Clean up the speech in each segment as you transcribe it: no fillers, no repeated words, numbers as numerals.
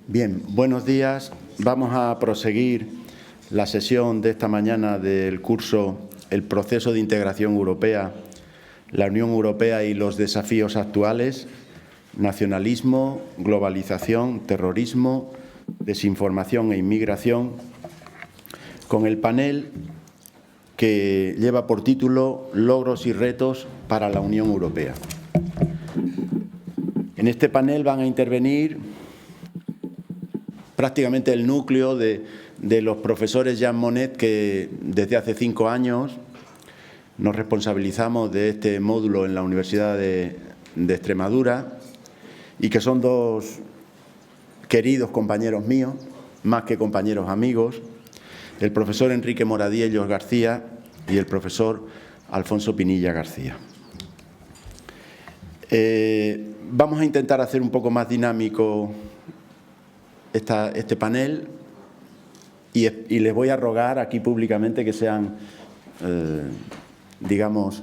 Bien, buenos días. Vamos a proseguir la sesión de esta mañana del curso El proceso de integración europea, la Unión Europea y los desafíos actuales, nacionalismo, globalización, terrorismo, desinformación e inmigración, con el panel que lleva por título Logros y retos para la Unión Europea. En este panel van a intervenir prácticamente el núcleo de los profesores Jean Monnet, que desde hace 5 años nos responsabilizamos de este módulo en la Universidad de Extremadura y que son 2 queridos compañeros míos, más que compañeros amigos, el profesor Enrique Moradiellos García y el profesor Alfonso Pinilla García. Vamos a intentar hacer un poco más dinámico este panel y les voy a rogar aquí públicamente que sean, digamos,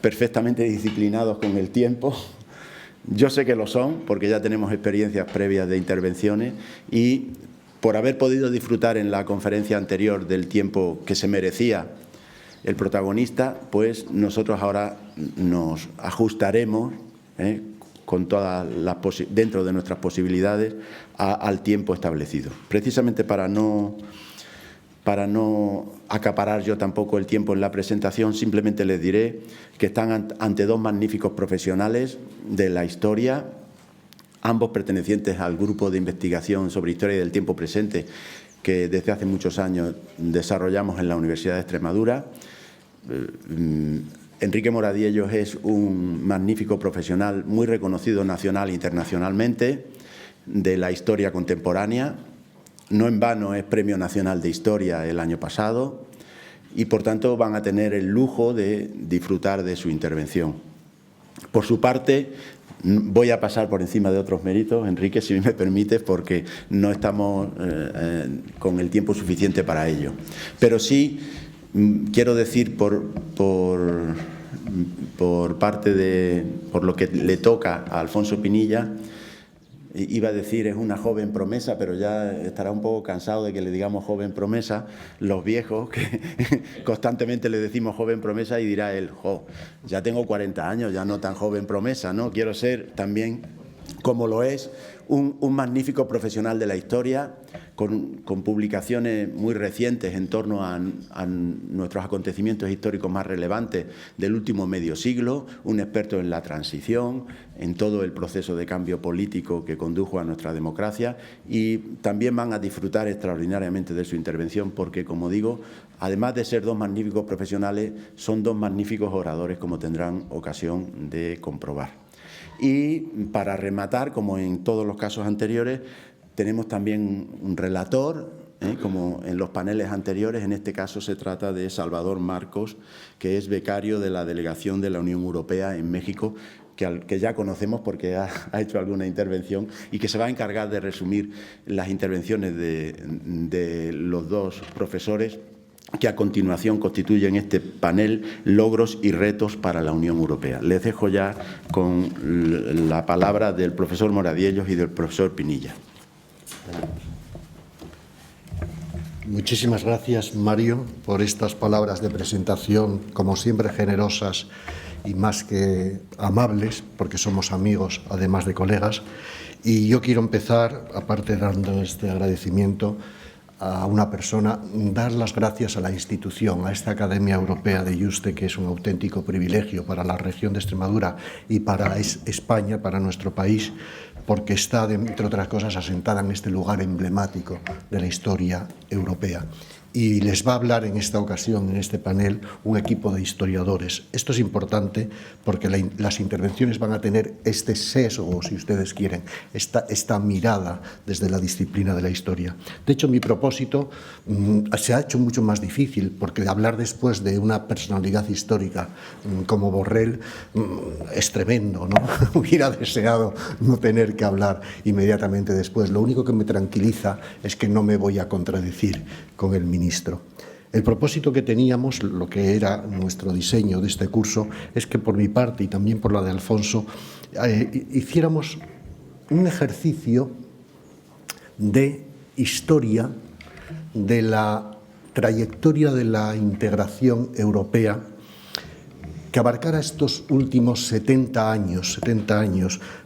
perfectamente disciplinados con el tiempo. Yo sé que lo son porque ya tenemos experiencias previas de intervenciones y por haber podido disfrutar en la conferencia anterior del tiempo que se merecía el protagonista, pues nosotros ahora nos ajustaremos con todas dentro de nuestras posibilidades al tiempo establecido. Precisamente para no acaparar yo tampoco el tiempo en la presentación, simplemente les diré que están ante 2 magníficos profesionales de la historia, ambos pertenecientes al grupo de investigación sobre historia del tiempo presente que desde hace muchos años desarrollamos en la Universidad de Extremadura. Enrique Moradiellos es un magnífico profesional muy reconocido nacional e internacionalmente de la historia contemporánea. No en vano es Premio Nacional de Historia el año pasado y, por tanto, van a tener el lujo de disfrutar de su intervención. Por su parte, voy a pasar por encima de otros méritos, Enrique, si me permites, porque no estamos con el tiempo suficiente para ello. Pero sí quiero decir por lo que le toca a Alfonso Pinilla, iba a decir es una joven promesa, pero ya estará un poco cansado de que le digamos joven promesa, los viejos, que constantemente le decimos joven promesa y dirá él, ya tengo 40 años, ya no tan joven promesa, ¿no? Quiero ser también, como lo es, un magnífico profesional de la historia, con publicaciones muy recientes en torno a nuestros acontecimientos históricos más relevantes del último medio siglo, un experto en la transición, en todo el proceso de cambio político que condujo a nuestra democracia, y también van a disfrutar extraordinariamente de su intervención porque, como digo, además de ser 2 magníficos profesionales, son 2 magníficos oradores, como tendrán ocasión de comprobar. Y para rematar, como en todos los casos anteriores, tenemos también un relator, como en los paneles anteriores. En este caso se trata de Salvador Marcos, que es becario de la Delegación de la Unión Europea en México, que ya conocemos porque ha hecho alguna intervención y que se va a encargar de resumir las intervenciones de los 2 profesores que a continuación constituyen este panel Logros y retos para la Unión Europea. Les dejo ya con la palabra del profesor Moradiellos y del profesor Pinilla. Muchísimas gracias, Mario, por estas palabras de presentación, como siempre generosas y más que amables, porque somos amigos, además de colegas. Y yo quiero empezar, aparte dando este agradecimiento a una persona, dar las gracias a la institución, a esta Academia Europea de Yuste, que es un auténtico privilegio para la región de Extremadura y para España, para nuestro país, porque está, entre otras cosas, asentada en este lugar emblemático de la historia europea. Y les va a hablar en esta ocasión, en este panel, un equipo de historiadores. Esto es importante porque las intervenciones van a tener este sesgo, si ustedes quieren, esta mirada desde la disciplina de la historia. De hecho, mi propósito se ha hecho mucho más difícil porque hablar después de una personalidad histórica como Borrell es tremendo, ¿no? Hubiera deseado no tener que hablar inmediatamente después. Lo único que me tranquiliza es que no me voy a contradecir con el ministro. El propósito que teníamos, lo que era nuestro diseño de este curso, es que por mi parte y también por la de Alfonso, hiciéramos un ejercicio de historia de la trayectoria de la integración europea que abarcara estos últimos 70 años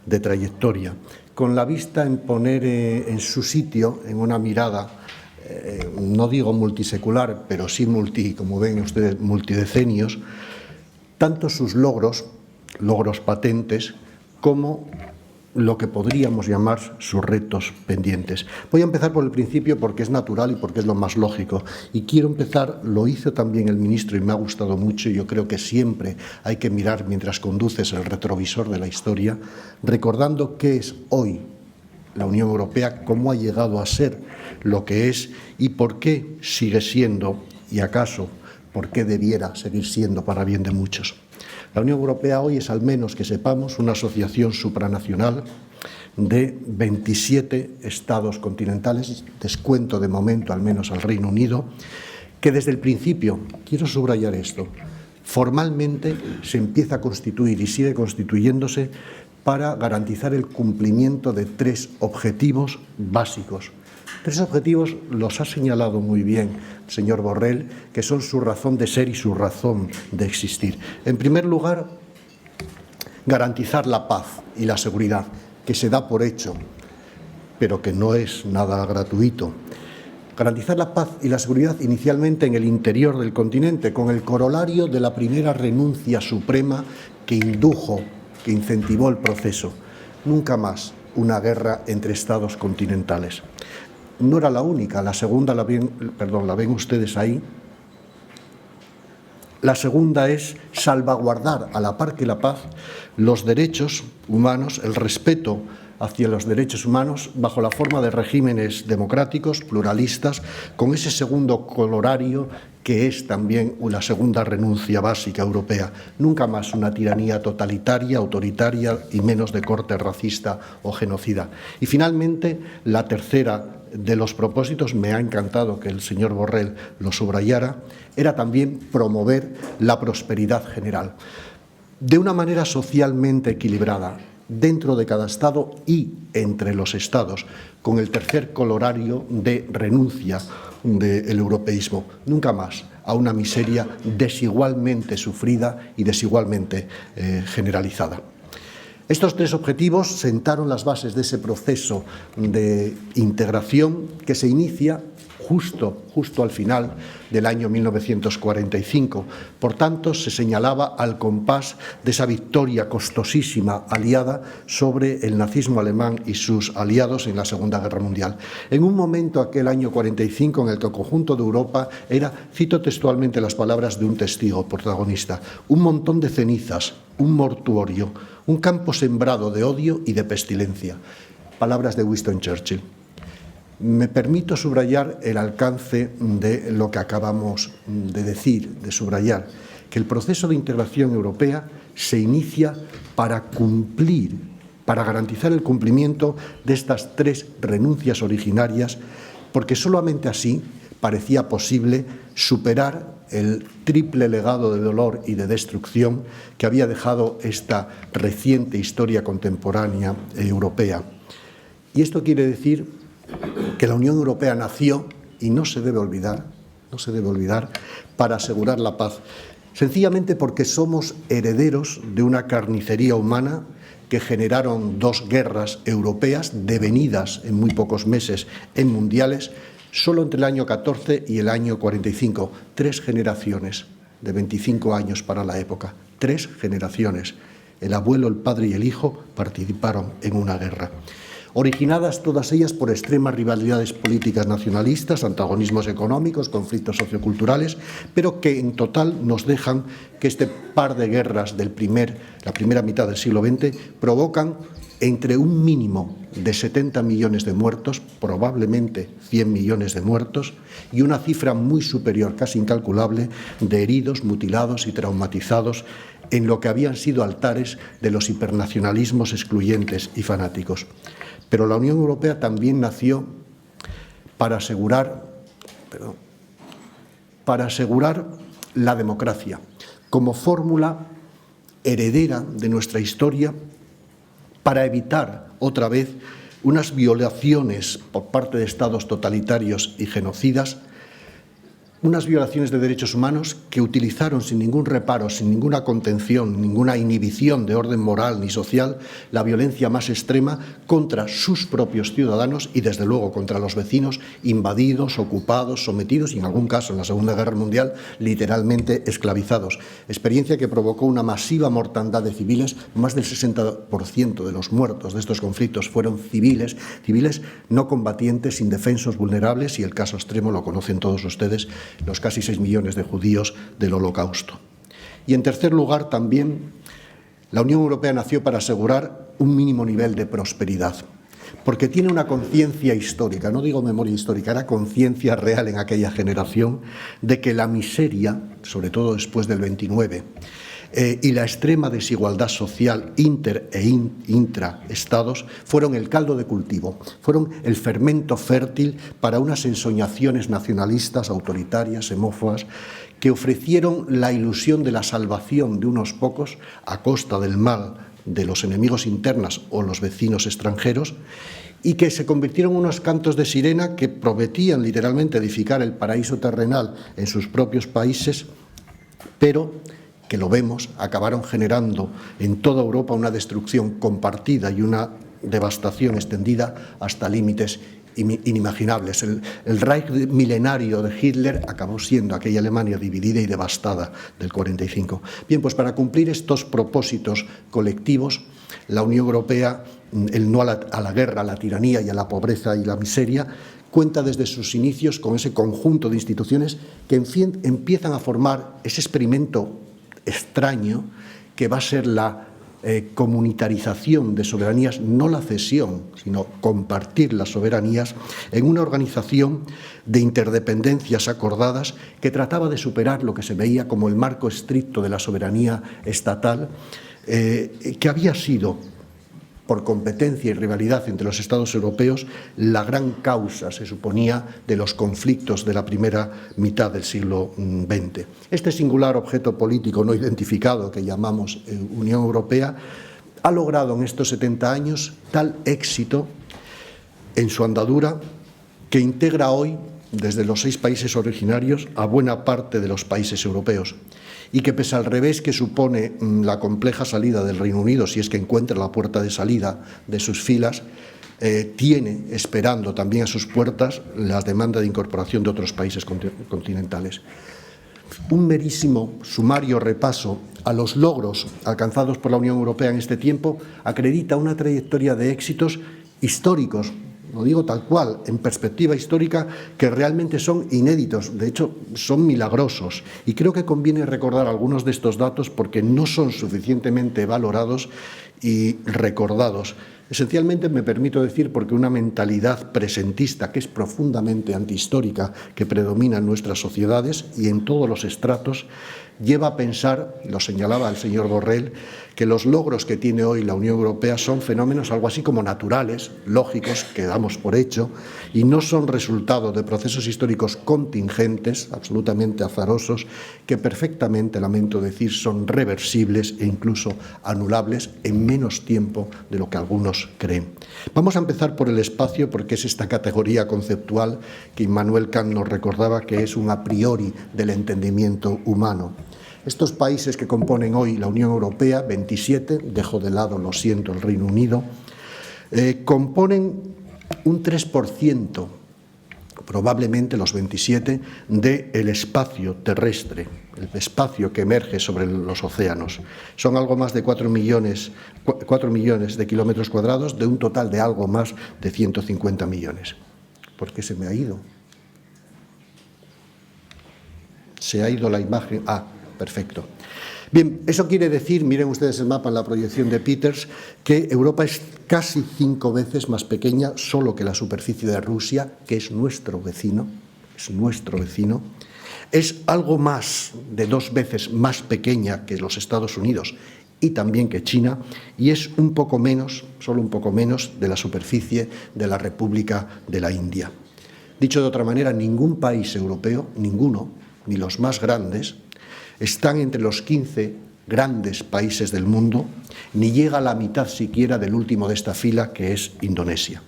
de trayectoria, con la vista en poner en su sitio, en una mirada, no digo multisecular, pero sí como ven ustedes, multidecenios, tanto sus logros patentes, como lo que podríamos llamar sus retos pendientes. Voy a empezar por el principio porque es natural y porque es lo más lógico. Y quiero empezar, lo hizo también el ministro y me ha gustado mucho, y yo creo que siempre hay que mirar mientras conduces el retrovisor de la historia, recordando qué es hoy la Unión Europea, cómo ha llegado a ser lo que es y por qué sigue siendo, y acaso por qué debiera seguir siendo para bien de muchos. La Unión Europea hoy es, al menos que sepamos, una asociación supranacional de 27 estados continentales, descuento de momento al menos al Reino Unido, que desde el principio, quiero subrayar esto, formalmente se empieza a constituir y sigue constituyéndose para garantizar el cumplimiento de 3 objetivos básicos. 3 objetivos los ha señalado muy bien el señor Borrell, que son su razón de ser y su razón de existir. En primer lugar, garantizar la paz y la seguridad, que se da por hecho, pero que no es nada gratuito. Garantizar la paz y la seguridad inicialmente en el interior del continente, con el corolario de la primera renuncia suprema que indujo, que incentivó el proceso. Nunca más una guerra entre estados continentales. No era la única, la segunda la ven ustedes ahí. La segunda es salvaguardar, a la par que la paz, los derechos humanos, el respeto hacia los derechos humanos bajo la forma de regímenes democráticos, pluralistas, con ese segundo corolario que es también una segunda renuncia básica europea. Nunca más una tiranía totalitaria, autoritaria y menos de corte racista o genocida. Y finalmente, la tercera de los propósitos, me ha encantado que el señor Borrell lo subrayara, era también promover la prosperidad general, de una manera socialmente equilibrada, dentro de cada Estado y entre los Estados, con el tercer corolario de renuncia del europeísmo. Nunca más a una miseria desigualmente sufrida y desigualmente generalizada. Estos 3 objetivos sentaron las bases de ese proceso de integración que se inicia justo al final del año 1945. Por tanto, se señalaba al compás de esa victoria costosísima aliada sobre el nazismo alemán y sus aliados en la Segunda Guerra Mundial. En un momento, aquel año 45, en el que el conjunto de Europa era, cito textualmente las palabras de un testigo protagonista, un montón de cenizas, un mortuorio, un campo sembrado de odio y de pestilencia. Palabras de Winston Churchill. Me permito subrayar el alcance de lo que acabamos de decir, de subrayar, que el proceso de integración europea se inicia para cumplir, para garantizar el cumplimiento de estas 3 renuncias originarias, porque solamente así parecía posible superar el triple legado de dolor y de destrucción que había dejado esta reciente historia contemporánea europea. Y esto quiere decir que la Unión Europea nació, y no se debe olvidar, para asegurar la paz, sencillamente porque somos herederos de una carnicería humana que generaron 2 guerras europeas devenidas en muy pocos meses en mundiales, solo entre el año 14 y el año 45, 3 generaciones de 25 años para la época, 3 generaciones. El abuelo, el padre y el hijo participaron en una guerra. Originadas todas ellas por extremas rivalidades políticas nacionalistas, antagonismos económicos, conflictos socioculturales, pero que en total nos dejan que este par de guerras la primera mitad del siglo XX provocan entre un mínimo de 70 millones de muertos, probablemente 100 millones de muertos, y una cifra muy superior, casi incalculable, de heridos, mutilados y traumatizados en lo que habían sido altares de los hipernacionalismos excluyentes y fanáticos. Pero la Unión Europea también nació para asegurar para asegurar la democracia como fórmula heredera de nuestra historia, para evitar otra vez unas violaciones por parte de estados totalitarios y genocidas, unas violaciones de derechos humanos que utilizaron sin ningún reparo, sin ninguna contención, ninguna inhibición de orden moral ni social, la violencia más extrema contra sus propios ciudadanos y, desde luego, contra los vecinos invadidos, ocupados, sometidos y, en algún caso, en la Segunda Guerra Mundial, literalmente esclavizados. Experiencia que provocó una masiva mortandad de civiles. Más del 60% de los muertos de estos conflictos fueron civiles no combatientes, indefensos, vulnerables, y el caso extremo lo conocen todos ustedes, los casi 6 millones de judíos del Holocausto. Y, en tercer lugar, también la Unión Europea nació para asegurar un mínimo nivel de prosperidad, porque tiene una conciencia histórica, no digo memoria histórica, era conciencia real en aquella generación de que la miseria, sobre todo después del 29, y la extrema desigualdad social inter e intraestados fueron el caldo de cultivo, fueron el fermento fértil para unas ensoñaciones nacionalistas, autoritarias, xenófobas, que ofrecieron la ilusión de la salvación de unos pocos a costa del mal de los enemigos internos o los vecinos extranjeros, y que se convirtieron en unos cantos de sirena que prometían literalmente edificar el paraíso terrenal en sus propios países, pero que lo vemos, acabaron generando en toda Europa una destrucción compartida y una devastación extendida hasta límites inimaginables. El Reich milenario de Hitler acabó siendo aquella Alemania dividida y devastada del 45. Bien, pues para cumplir estos propósitos colectivos, la Unión Europea, el no a la guerra, a la tiranía y a la pobreza y la miseria, cuenta desde sus inicios con ese conjunto de instituciones que empiezan a formar ese experimento extraño que va a ser la comunitarización de soberanías, no la cesión, sino compartir las soberanías en una organización de interdependencias acordadas que trataba de superar lo que se veía como el marco estricto de la soberanía estatal, que había sido, por competencia y rivalidad entre los Estados europeos, la gran causa, se suponía, de los conflictos de la primera mitad del siglo XX. Este singular objeto político no identificado que llamamos Unión Europea ha logrado en estos 70 años tal éxito en su andadura que integra hoy, desde los 6 países originarios, a buena parte de los países europeos, y que, pese al revés que supone la compleja salida del Reino Unido, si es que encuentra la puerta de salida de sus filas, tiene esperando también a sus puertas la demanda de incorporación de otros países continentales. Un merísimo sumario repaso a los logros alcanzados por la Unión Europea en este tiempo acredita una trayectoria de éxitos históricos, lo digo tal cual, en perspectiva histórica, que realmente son inéditos, de hecho son milagrosos. Y creo que conviene recordar algunos de estos datos porque no son suficientemente valorados y recordados. Esencialmente, me permito decir, porque una mentalidad presentista que es profundamente antihistórica, que predomina en nuestras sociedades y en todos los estratos, lleva a pensar, lo señalaba el señor Borrell, que los logros que tiene hoy la Unión Europea son fenómenos algo así como naturales, lógicos, que damos por hecho, y no son resultado de procesos históricos contingentes, absolutamente azarosos, que perfectamente, lamento decir, son reversibles e incluso anulables en menos tiempo de lo que algunos creen. Vamos a empezar por el espacio, porque es esta categoría conceptual que Immanuel Kant nos recordaba que es un a priori del entendimiento humano. Estos países que componen hoy la Unión Europea, 27, dejo de lado, lo siento, el Reino Unido, componen un 3%, probablemente los 27, del espacio terrestre, el espacio que emerge sobre los océanos. Son algo más de 4 millones de kilómetros cuadrados, de un total de algo más de 150 millones. ¿Por qué se me ha ido? Se ha ido la imagen. Perfecto. Bien, eso quiere decir, miren ustedes el mapa en la proyección de Peters, que Europa es casi 5 veces más pequeña solo que la superficie de Rusia, que es nuestro vecino, es algo más de 2 veces más pequeña que los Estados Unidos y también que China, y es un poco menos, solo un poco menos, de la superficie de la República de la India. Dicho de otra manera, ningún país europeo, ninguno, ni los más grandes, están entre los 15 grandes países del mundo, ni llega a la mitad siquiera del último de esta fila, que es Indonesia.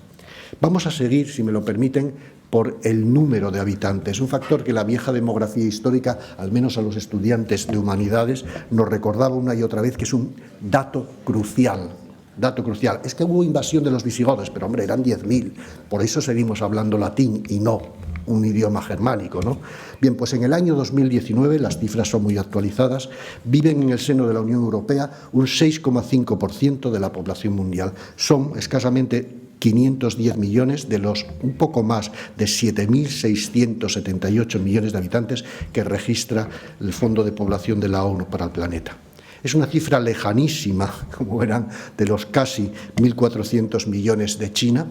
Vamos a seguir, si me lo permiten, por el número de habitantes, un factor que la vieja demografía histórica, al menos a los estudiantes de humanidades, nos recordaba una y otra vez que es un dato crucial. Dato crucial. Es que hubo invasión de los visigodos, pero hombre, eran 10.000, por eso seguimos hablando latín y no un idioma germánico, ¿no? Bien, pues en el año 2019, las cifras son muy actualizadas, viven en el seno de la Unión Europea un 6,5% de la población mundial. Son escasamente 510 millones de los un poco más de 7.678 millones de habitantes que registra el Fondo de Población de la ONU para el planeta. Es una cifra lejanísima, como verán, de los casi 1.400 millones de China,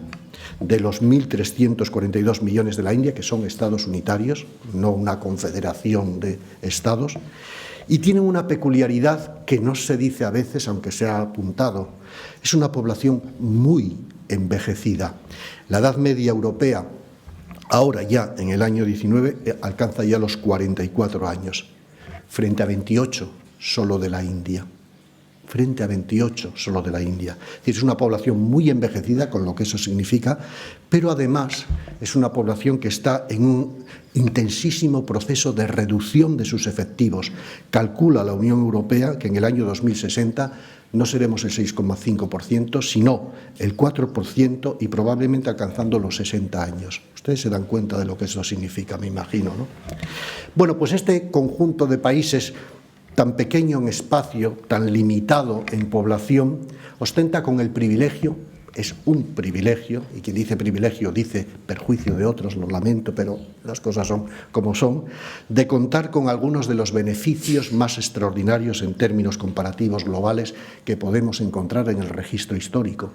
de los 1.342 millones de la India, que son estados unitarios, no una confederación de estados, y tienen una peculiaridad que no se dice a veces, aunque se ha apuntado. Es una población muy envejecida. La edad media europea, ahora ya en el año 19, alcanza ya los 44 años, frente a 28 solo de la India. Frente a 28 solo de la India. Es decir, es una población muy envejecida, con lo que eso significa, pero además es una población que está en un intensísimo proceso de reducción de sus efectivos. Calcula la Unión Europea que en el año 2060 no seremos el 6,5%, sino el 4% y probablemente alcanzando los 60 años. Ustedes se dan cuenta de lo que eso significa, me imagino, ¿no? Bueno, pues este conjunto de países tan pequeño en espacio, tan limitado en población, ostenta con el privilegio, es un privilegio, y quien dice privilegio dice perjuicio de otros, lo lamento, pero las cosas son como son, de contar con algunos de los beneficios más extraordinarios en términos comparativos globales que podemos encontrar en el registro histórico.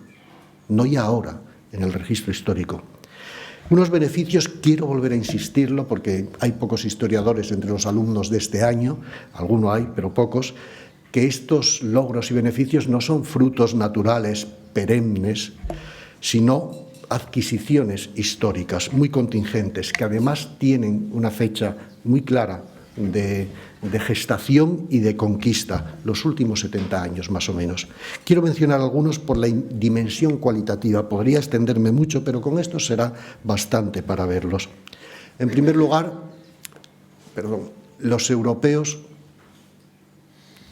No ya ahora, en el registro histórico. Unos beneficios, quiero volver a insistirlo porque hay pocos historiadores entre los alumnos de este año, alguno hay, pero pocos, que estos logros y beneficios no son frutos naturales, perennes, sino adquisiciones históricas muy contingentes, que además tienen una fecha muy clara de gestación y de conquista, los últimos 70 años más o menos. Quiero mencionar algunos por la dimensión cualitativa. Podría extenderme mucho, pero con esto será bastante para verlos. En primer lugar, los europeos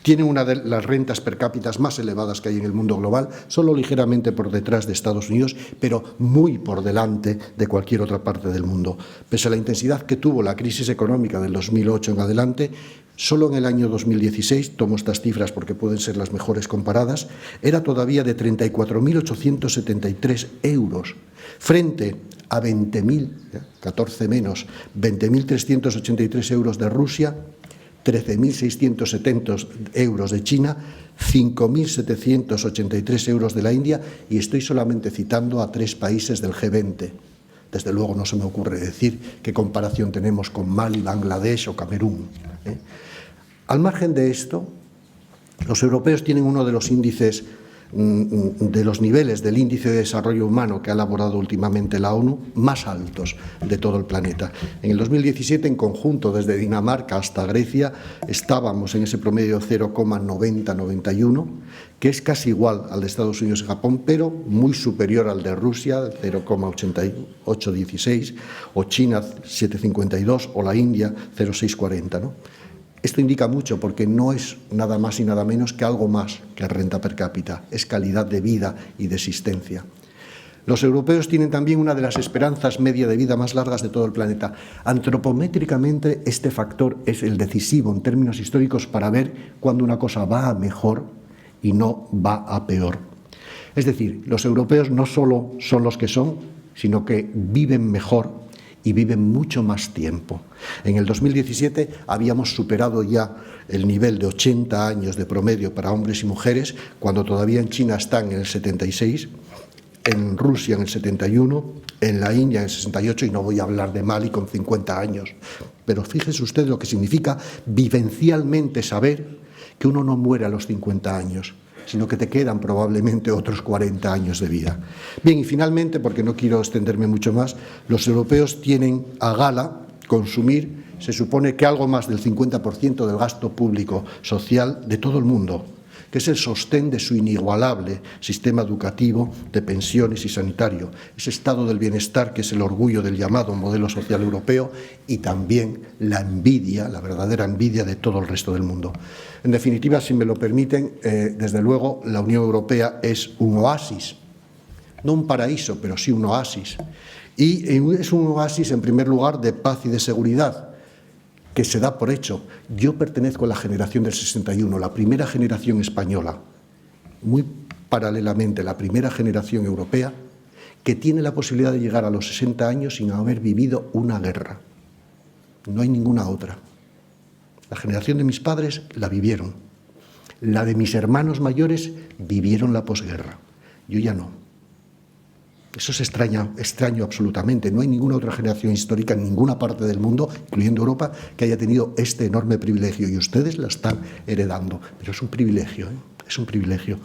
tienen una de las rentas per cápita más elevadas que hay en el mundo global, solo ligeramente por detrás de Estados Unidos, pero muy por delante de cualquier otra parte del mundo. Pese a la intensidad que tuvo la crisis económica del 2008 en adelante, solo en el año 2016, tomo estas cifras porque pueden ser las mejores comparadas, era todavía de 34.873 euros, frente a 20.000, 14 menos, 20.383 euros de Rusia, 13.670 euros de China, 5.783 euros de la India, y estoy solamente citando a 3 países del G20. Desde luego no se me ocurre decir qué comparación tenemos con Mali, Bangladesh o Camerún. Al margen de esto, los europeos tienen uno de los índices, de los niveles del índice de desarrollo humano que ha elaborado últimamente la ONU, más altos de todo el planeta. En el 2017, en conjunto, desde Dinamarca hasta Grecia, estábamos en ese promedio 0,9091, que es casi igual al de Estados Unidos y Japón, pero muy superior al de Rusia, 0,8816, o China, 7,52, o la India, 0,640, ¿no? Esto indica mucho porque no es nada más y nada menos que algo más que renta per cápita, es calidad de vida y de existencia. Los europeos tienen también una de las esperanzas media de vida más largas de todo el planeta. Antropométricamente, este factor es el decisivo en términos históricos para ver cuándo una cosa va a mejor y no va a peor. Es decir, los europeos no solo son los que son, sino que viven mejor y viven mucho más tiempo. En el 2017 habíamos superado ya el nivel de 80 años de promedio para hombres y mujeres, cuando todavía en China están en el 76, en Rusia en el 71, en la India en el 68, y no voy a hablar de Mali con 50 años. Pero fíjese usted lo que significa vivencialmente saber que uno no muere a los 50 años, sino que te quedan probablemente otros 40 años de vida. Bien, y finalmente, porque no quiero extenderme mucho más, los europeos tienen a gala consumir se supone que algo más del 50% del gasto público social de todo el mundo, que es el sostén de su inigualable sistema educativo, de pensiones y sanitario, ese estado del bienestar que es el orgullo del llamado modelo social europeo y también la envidia, la verdadera envidia de todo el resto del mundo. En definitiva, si me lo permiten, desde luego la Unión Europea es un oasis, no un paraíso, pero sí un oasis. Y es un oasis, en primer lugar, de paz y de seguridad, que se da por hecho. Yo pertenezco a la generación del 61, la primera generación española, muy paralelamente la primera generación europea, que tiene la posibilidad de llegar a los 60 años sin haber vivido una guerra. No hay ninguna otra. La generación de mis padres la vivieron. La de mis hermanos mayores vivieron la posguerra. Yo ya no. Eso es extraño absolutamente. No hay ninguna otra generación histórica en ninguna parte del mundo, incluyendo Europa, que haya tenido este enorme privilegio. Y ustedes la están heredando. Pero es un privilegio, ¿eh? Es un privilegio.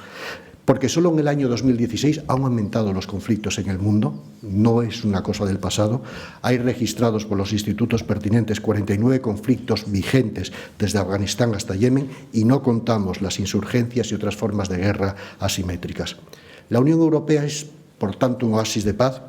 Porque solo en el año 2016 han aumentado los conflictos en el mundo. No es una cosa del pasado. Hay registrados por los institutos pertinentes 49 conflictos vigentes desde Afganistán hasta Yemen y no contamos las insurgencias y otras formas de guerra asimétricas. La Unión Europea es, por tanto, un oasis de paz,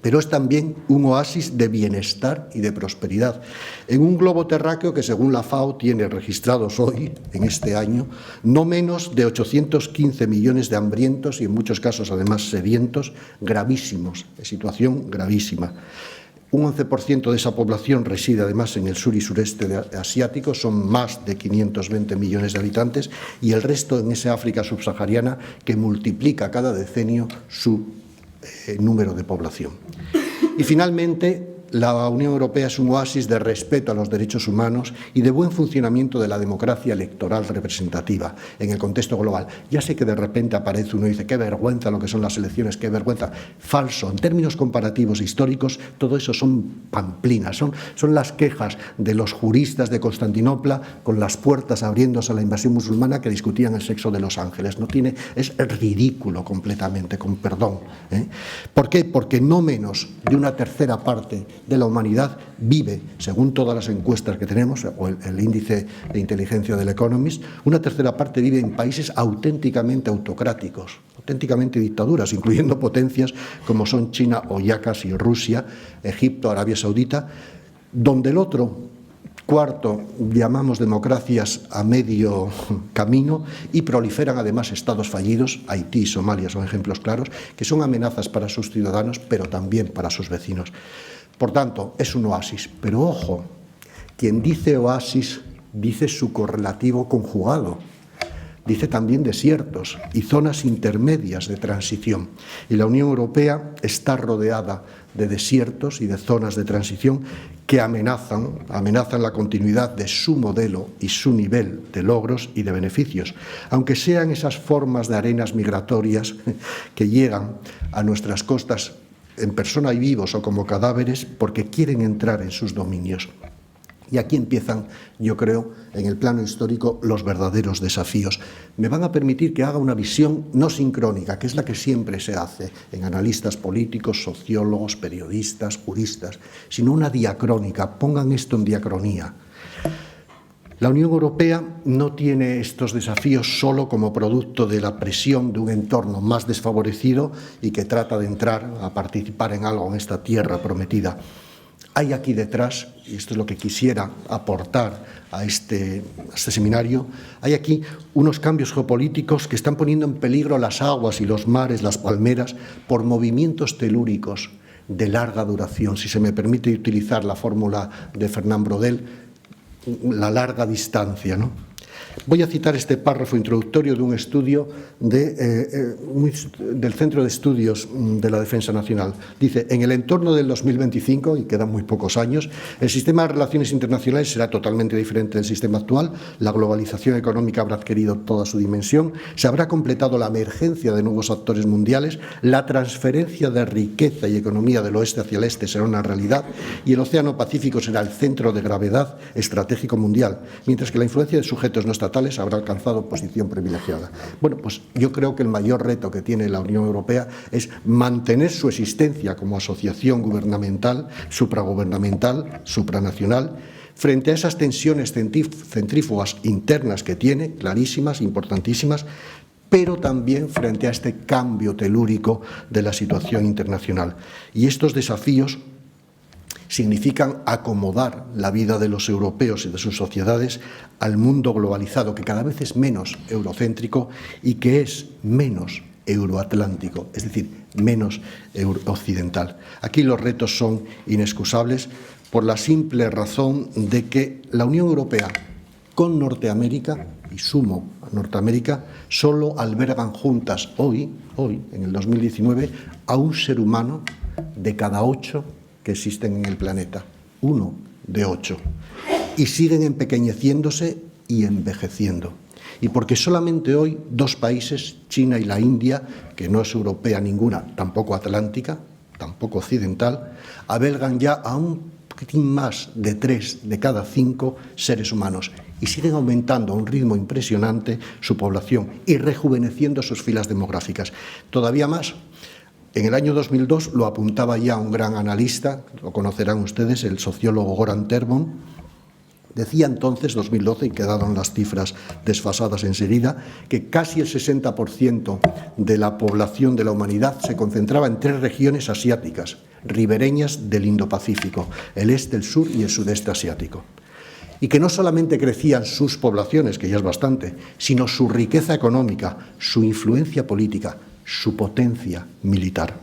pero es también un oasis de bienestar y de prosperidad. En un globo terráqueo que, según la FAO, tiene registrados hoy, en este año, no menos de 815 millones de hambrientos y, en muchos casos, además, sedientos, gravísimos, de situación gravísima. Un 11% de esa población reside, además, en el sur y sureste asiático, son más de 520 millones de habitantes, y el resto en esa África subsahariana que multiplica cada decenio su número de población. Y finalmente, la Unión Europea es un oasis de respeto a los derechos humanos y de buen funcionamiento de la democracia electoral representativa en el contexto global. Ya sé que de repente aparece uno y dice, qué vergüenza lo que son las elecciones, qué vergüenza. Falso. En términos comparativos históricos, todo eso son pamplinas, son las quejas de los juristas de Constantinopla con las puertas abriéndose a la invasión musulmana que discutían el sexo de los ángeles. Es ridículo completamente, con perdón, ¿eh? ¿Por qué? Porque no menos de una tercera parte de la humanidad vive, según todas las encuestas que tenemos, o el índice de inteligencia del Economist, una tercera parte vive en países auténticamente autocráticos, auténticamente dictaduras, incluyendo potencias como son China o ya casi Rusia, Egipto, Arabia Saudita, donde el otro cuarto llamamos democracias a medio camino y proliferan además estados fallidos. Haití y Somalia son ejemplos claros, que son amenazas para sus ciudadanos, pero también para sus vecinos. Por tanto, es un oasis. Pero ojo, quien dice oasis dice su correlativo conjugado. Dice también desiertos y zonas intermedias de transición. Y la Unión Europea está rodeada de desiertos y de zonas de transición que amenazan la continuidad de su modelo y su nivel de logros y de beneficios, aunque sean esas formas de arenas migratorias que llegan a nuestras costas en persona y vivos o como cadáveres porque quieren entrar en sus dominios. Y aquí empiezan, yo creo, en el plano histórico, los verdaderos desafíos. Me van a permitir que haga una visión no sincrónica, que es la que siempre se hace en analistas políticos, sociólogos, periodistas, juristas, sino una diacrónica. Pongan esto en diacronía. La Unión Europea no tiene estos desafíos solo como producto de la presión de un entorno más desfavorecido y que trata de entrar a participar en algo en esta tierra prometida. Hay aquí detrás, y esto es lo que quisiera aportar a este seminario, hay aquí unos cambios geopolíticos que están poniendo en peligro las aguas y los mares, las palmeras, por movimientos telúricos de larga duración. Si se me permite utilizar la fórmula de Fernand Braudel, la larga distancia, ¿no? Voy a citar este párrafo introductorio de un estudio del Centro de Estudios de la Defensa Nacional. Dice, en el entorno del 2025, y quedan muy pocos años, el sistema de relaciones internacionales será totalmente diferente del sistema actual, la globalización económica habrá adquirido toda su dimensión, se habrá completado la emergencia de nuevos actores mundiales, la transferencia de riqueza y economía del oeste hacia el este será una realidad y el Océano Pacífico será el centro de gravedad estratégico mundial, mientras que la influencia de sujetos no estatales habrá alcanzado posición privilegiada. Bueno, pues yo creo que el mayor reto que tiene la Unión Europea es mantener su existencia como asociación gubernamental, supragubernamental, supranacional, frente a esas tensiones centrífugas internas que tiene, clarísimas, importantísimas, pero también frente a este cambio telúrico de la situación internacional. Y estos desafíos significan acomodar la vida de los europeos y de sus sociedades al mundo globalizado, que cada vez es menos eurocéntrico y que es menos euroatlántico, es decir, menos occidental. Aquí los retos son inexcusables por la simple razón de que la Unión Europea con Norteamérica, y sumo a Norteamérica, solo albergan juntas hoy, en el 2019, a un ser humano de cada 8 que existen en el planeta, 1 de 8, y siguen empequeñeciéndose y envejeciendo. Y porque solamente hoy 2 países, China y la India, que no es europea ninguna, tampoco atlántica, tampoco occidental, albergan ya a un poquitín más de 3 de cada 5 seres humanos y siguen aumentando a un ritmo impresionante su población y rejuveneciendo sus filas demográficas. Todavía más. En el año 2002 lo apuntaba ya un gran analista, lo conocerán ustedes, el sociólogo Goran Termon. Decía entonces, 2012, y quedaron las cifras desfasadas enseguida, que casi el 60% de la población de la humanidad se concentraba en 3 regiones asiáticas, ribereñas del Indo-Pacífico, el este, el sur y el sudeste asiático. Y que no solamente crecían sus poblaciones, que ya es bastante, sino su riqueza económica, su influencia política, su potencia militar.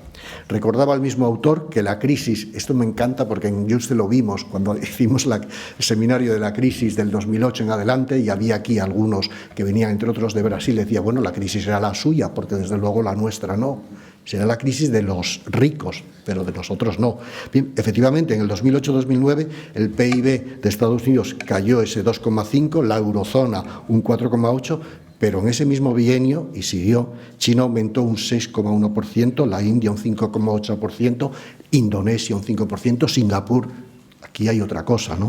Recordaba el mismo autor que la crisis, esto me encanta porque en Juste lo vimos cuando hicimos el seminario de la crisis del 2008 en adelante, y había aquí algunos que venían, entre otros de Brasil, y decía, bueno, la crisis era la suya, porque desde luego la nuestra no. Será la crisis de los ricos, pero de nosotros no. Bien, efectivamente, en el 2008-2009 el PIB de Estados Unidos cayó ese 2,5, la eurozona un 4,8%, pero en ese mismo bienio, y siguió, China aumentó un 6,1%, la India un 5,8%, Indonesia un 5%, Singapur, aquí hay otra cosa, ¿no?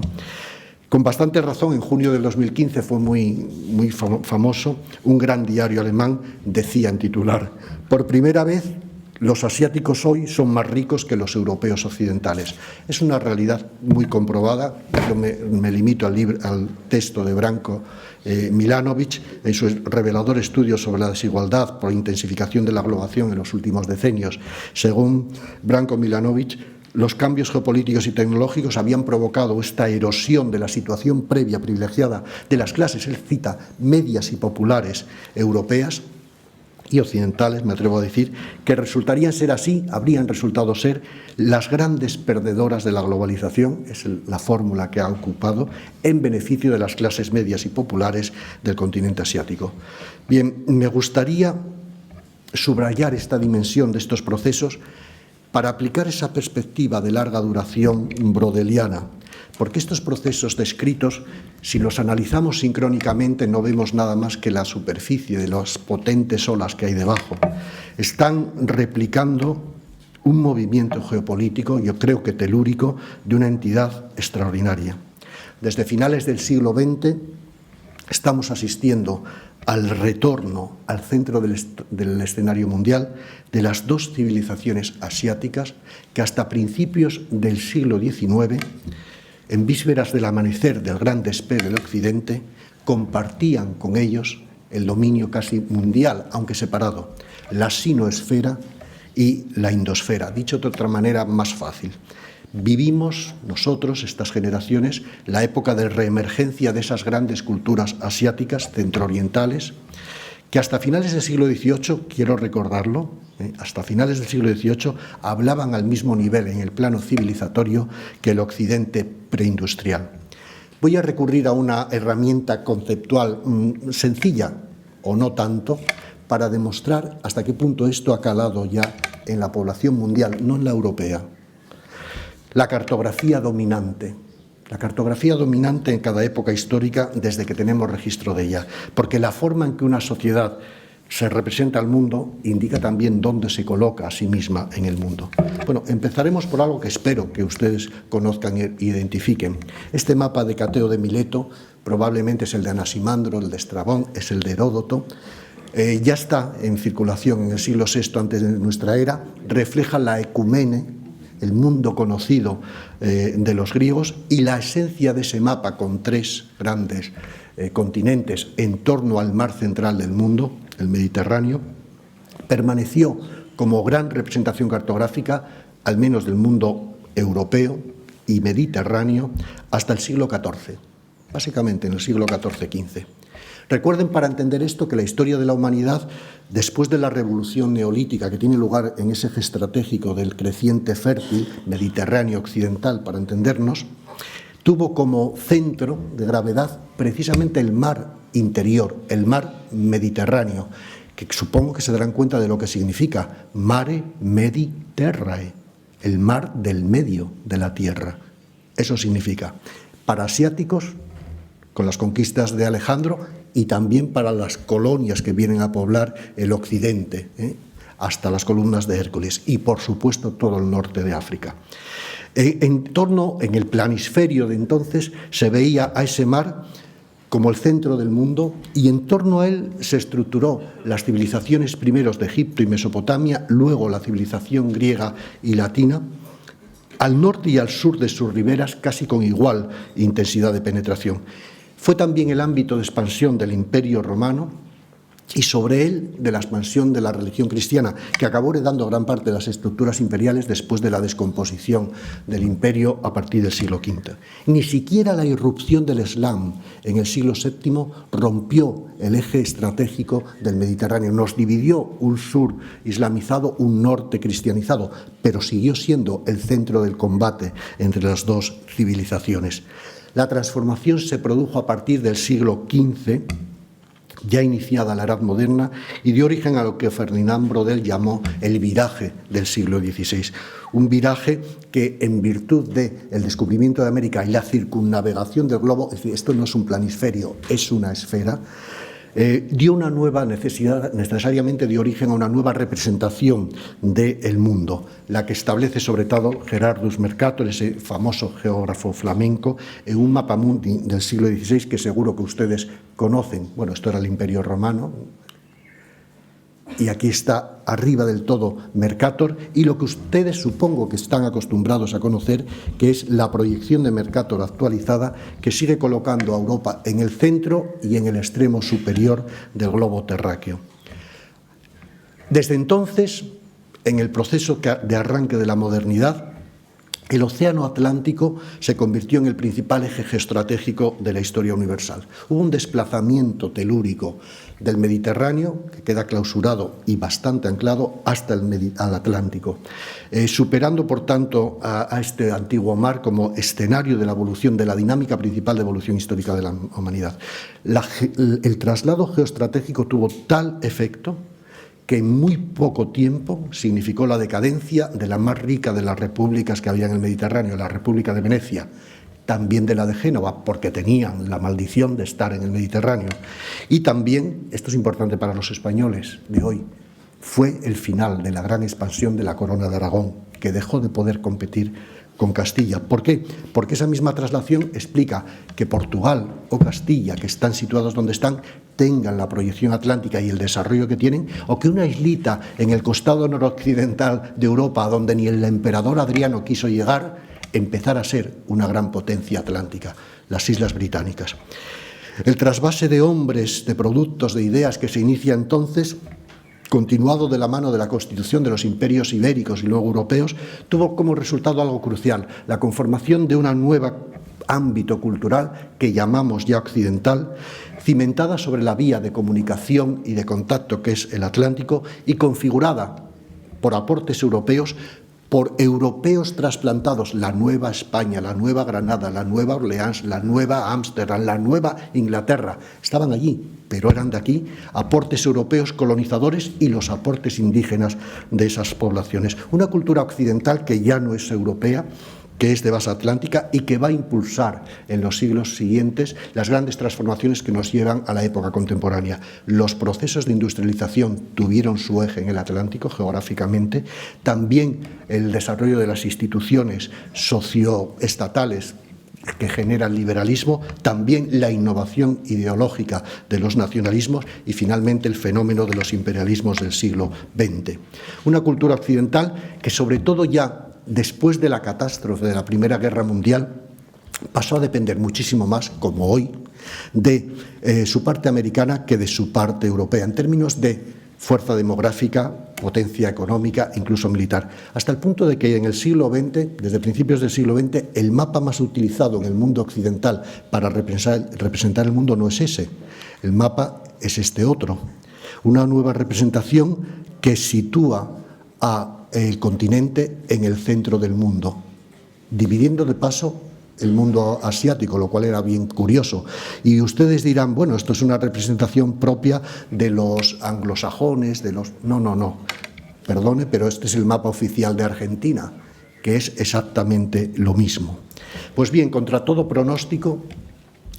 Con bastante razón, en junio del 2015 fue muy famoso, un gran diario alemán decía en titular, por primera vez los asiáticos hoy son más ricos que los europeos occidentales. Es una realidad muy comprobada. Yo me limito al texto de Branko Milanovic en su revelador estudio sobre la desigualdad por intensificación de la globalización en los últimos decenios. Según Branko Milanovic, los cambios geopolíticos y tecnológicos habían provocado esta erosión de la situación previa privilegiada de las clases, él cita, medias y populares europeas y occidentales, me atrevo a decir, que resultarían ser así, habrían resultado ser las grandes perdedoras de la globalización, es la fórmula que ha ocupado, en beneficio de las clases medias y populares del continente asiático. Bien, me gustaría subrayar esta dimensión de estos procesos para aplicar esa perspectiva de larga duración brodeliana, porque estos procesos descritos, si los analizamos sincrónicamente, no vemos nada más que la superficie de las potentes olas que hay debajo. Están replicando un movimiento geopolítico, yo creo que telúrico, de una entidad extraordinaria. Desde finales del siglo XX estamos asistiendo al retorno al centro del escenario mundial de las 2 civilizaciones asiáticas que hasta principios del siglo XIX, en vísperas del amanecer del gran despegue del Occidente, compartían con ellos el dominio casi mundial, aunque separado, la sinoesfera y la indosfera. Dicho de otra manera más fácil, vivimos nosotros, estas generaciones, la época de reemergencia de esas grandes culturas asiáticas centroorientales, que hasta finales del siglo XVIII, quiero recordarlo, hasta finales del siglo XVIII hablaban al mismo nivel en el plano civilizatorio que el occidente preindustrial. Voy a recurrir a una herramienta conceptual sencilla, o no tanto, para demostrar hasta qué punto esto ha calado ya en la población mundial, no en la europea. La cartografía dominante. La cartografía dominante en cada época histórica desde que tenemos registro de ella, porque la forma en que una sociedad se representa al mundo indica también dónde se coloca a sí misma en el mundo. Bueno, empezaremos por algo que espero que ustedes conozcan e identifiquen. Este mapa de Cateo de Mileto probablemente es el de Anaximandro, el de Estrabón, es el de Heródoto. Ya está en circulación en el siglo VI antes de nuestra era, refleja la ecumene el mundo conocido de los griegos, y la esencia de ese mapa con 3 grandes continentes en torno al mar central del mundo, el Mediterráneo, permaneció como gran representación cartográfica, al menos del mundo europeo y mediterráneo, hasta el siglo XIV, básicamente en el siglo XIV-XV. Recuerden, para entender esto, que la historia de la humanidad, después de la revolución neolítica que tiene lugar en ese eje estratégico del creciente fértil Mediterráneo occidental, para entendernos, tuvo como centro de gravedad precisamente el mar interior, el mar Mediterráneo, que supongo que se darán cuenta de lo que significa mare mediterrae, el mar del medio de la tierra. Eso significa para asiáticos, con las conquistas de Alejandro, y también para las colonias que vienen a poblar el occidente, hasta las columnas de Hércules, y por supuesto todo el norte de África. En el planisferio de entonces se veía a ese mar como el centro del mundo, y en torno a él se estructuró las civilizaciones primeros de Egipto y Mesopotamia, luego la civilización griega y latina, al norte y al sur de sus riberas casi con igual intensidad de penetración. Fue también el ámbito de expansión del Imperio Romano y sobre él de la expansión de la religión cristiana, que acabó heredando gran parte de las estructuras imperiales después de la descomposición del imperio a partir del siglo V. Ni siquiera la irrupción del Islam en el siglo VII rompió el eje estratégico del Mediterráneo. Nos dividió un sur islamizado, un norte cristianizado, pero siguió siendo el centro del combate entre las dos civilizaciones. La transformación se produjo a partir del siglo XV, ya iniciada la Edad Moderna, y dio origen a lo que Ferdinand Brodel llamó el viraje del siglo XVI. Un viraje que, en virtud del descubrimiento de América y la circunnavegación del globo, es decir, esto no es un planisferio, es una esfera, dio una nueva necesidad, necesariamente dio origen a una nueva representación del mundo, la que establece sobre todo Gerardus Mercator, ese famoso geógrafo flamenco, en un mapa mundi del siglo XVI que seguro que ustedes conocen. Bueno, esto era el Imperio Romano, y aquí está arriba del todo Mercator, y lo que ustedes supongo que están acostumbrados a conocer, que es la proyección de Mercator actualizada, que sigue colocando a Europa en el centro y en el extremo superior del globo terráqueo. Desde entonces, en el proceso de arranque de la modernidad, el Océano Atlántico se convirtió en el principal eje geoestratégico de la historia universal. Hubo un desplazamiento telúrico del Mediterráneo, que queda clausurado y bastante anclado, hasta al Atlántico, superando, por tanto, a este antiguo mar como escenario de la evolución, de la dinámica principal de evolución histórica de la humanidad. El traslado geoestratégico tuvo tal efecto que en muy poco tiempo significó la decadencia de la más rica de las repúblicas que había en el Mediterráneo, la República de Venecia, también de la de Génova, porque tenían la maldición de estar en el Mediterráneo. Y también, esto es importante para los españoles de hoy, fue el final de la gran expansión de la Corona de Aragón, que dejó de poder competir con Castilla. ¿Por qué? Porque esa misma traslación explica que Portugal o Castilla, que están situados donde están, tengan la proyección atlántica y el desarrollo que tienen, o que una islita en el costado noroccidental de Europa, donde ni el emperador Adriano quiso llegar, empezara a ser una gran potencia atlántica, las Islas Británicas. El trasvase de hombres, de productos, de ideas que se inicia entonces, continuado de la mano de la constitución de los imperios ibéricos y luego europeos, tuvo como resultado algo crucial, la conformación de una nueva ámbito cultural que llamamos ya occidental, cimentada sobre la vía de comunicación y de contacto que es el Atlántico y configurada por aportes europeos, por europeos trasplantados, la Nueva España, la Nueva Granada, la Nueva Orleans, la Nueva Ámsterdam, la Nueva Inglaterra. Estaban allí, pero eran de aquí, aportes europeos colonizadores y los aportes indígenas de esas poblaciones. Una cultura occidental que ya no es europea, que es de base atlántica y que va a impulsar en los siglos siguientes las grandes transformaciones que nos llevan a la época contemporánea. Los procesos de industrialización tuvieron su eje en el Atlántico geográficamente, también el desarrollo de las instituciones socioestatales que generan liberalismo, también la innovación ideológica de los nacionalismos y finalmente el fenómeno de los imperialismos del siglo XX. Una cultura occidental que sobre todo ya después de la catástrofe de la Primera Guerra Mundial, pasó a depender muchísimo más, como hoy, de su parte americana que de su parte europea, en términos de fuerza demográfica, potencia económica, incluso militar, hasta el punto de que en el siglo XX, desde principios del siglo XX, el mapa más utilizado en el mundo occidental para representar el mundo no es ese, el mapa es este otro, una nueva representación que sitúa al continente en el centro del mundo, dividiendo de paso el mundo asiático, lo cual era bien curioso. Y ustedes dirán, bueno, esto es una representación propia de los anglosajones, de los... No. Perdone, pero este es el mapa oficial de Argentina, que es exactamente lo mismo. Pues bien, contra todo pronóstico,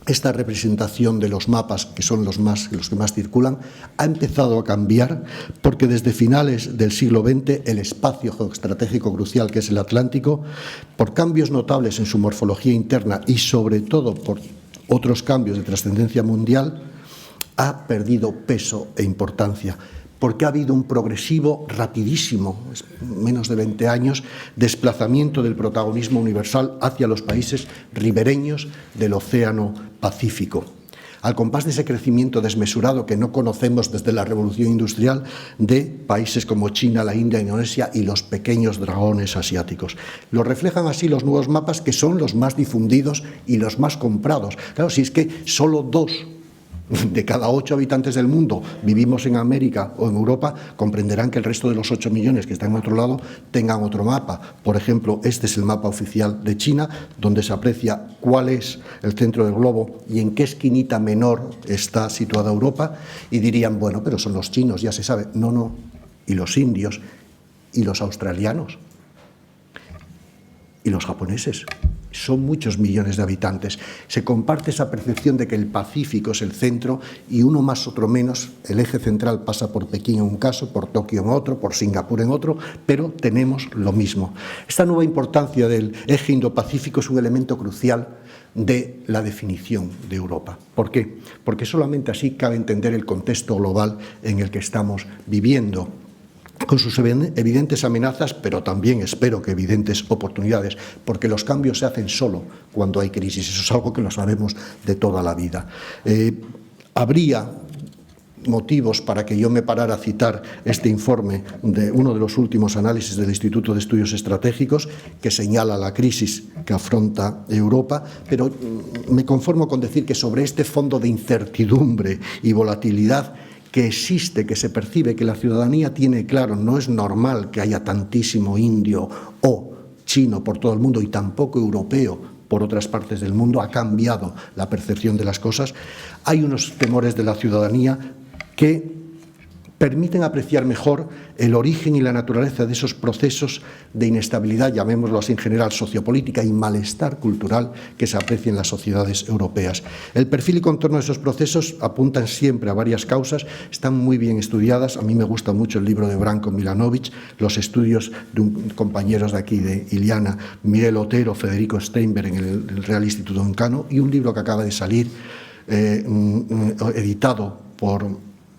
esta representación de los mapas, que son los que más circulan, ha empezado a cambiar porque desde finales del siglo XX el espacio geoestratégico crucial, que es el Atlántico, por cambios notables en su morfología interna y sobre todo por otros cambios de trascendencia mundial, ha perdido peso e importancia, porque ha habido un progresivo, rapidísimo, menos de 20 años, desplazamiento del protagonismo universal hacia los países ribereños del Océano Pacífico, al compás de ese crecimiento desmesurado que no conocemos desde la Revolución Industrial de países como China, la India, Indonesia y los pequeños dragones asiáticos. Lo reflejan así los nuevos mapas, que son los más difundidos y los más comprados. Claro, si es que solo 2 de cada 8 habitantes del mundo vivimos en América o en Europa, comprenderán que el resto de los 8 millones que están en otro lado tengan otro mapa. Por ejemplo, este es el mapa oficial de China, donde se aprecia cuál es el centro del globo y en qué esquinita menor está situada Europa, y dirían, bueno, pero son los chinos, ya se sabe. No, y los indios, y los australianos, y los japoneses. Son muchos millones de habitantes. Se comparte esa percepción de que el Pacífico es el centro y uno más, otro menos. El eje central pasa por Pekín en un caso, por Tokio en otro, por Singapur en otro, pero tenemos lo mismo. Esta nueva importancia del eje Indo-Pacífico es un elemento crucial de la definición de Europa. ¿Por qué? Porque solamente así cabe entender el contexto global en el que estamos viviendo, con sus evidentes amenazas, pero también espero que evidentes oportunidades, porque los cambios se hacen solo cuando hay crisis. Eso es algo que lo sabemos de toda la vida. Habría motivos para que yo me parara a citar este informe de uno de los últimos análisis del Instituto de Estudios Estratégicos, que señala la crisis que afronta Europa, pero me conformo con decir que sobre este fondo de incertidumbre y volatilidad que existe, que se percibe, que la ciudadanía tiene claro, no es normal que haya tantísimo indio o chino por todo el mundo y tampoco europeo por otras partes del mundo, ha cambiado la percepción de las cosas. Hay unos temores de la ciudadanía que permiten apreciar mejor el origen y la naturaleza de esos procesos de inestabilidad, llamémoslo así en general, sociopolítica y malestar cultural que se aprecia en las sociedades europeas. El perfil y contorno de esos procesos apuntan siempre a varias causas, están muy bien estudiadas. A mí me gusta mucho el libro de Branko Milanovic, los estudios de compañeros de aquí, de Iliana, Miguel Otero, Federico Steinberg en el Real Instituto Uncano, y un libro que acaba de salir, editado por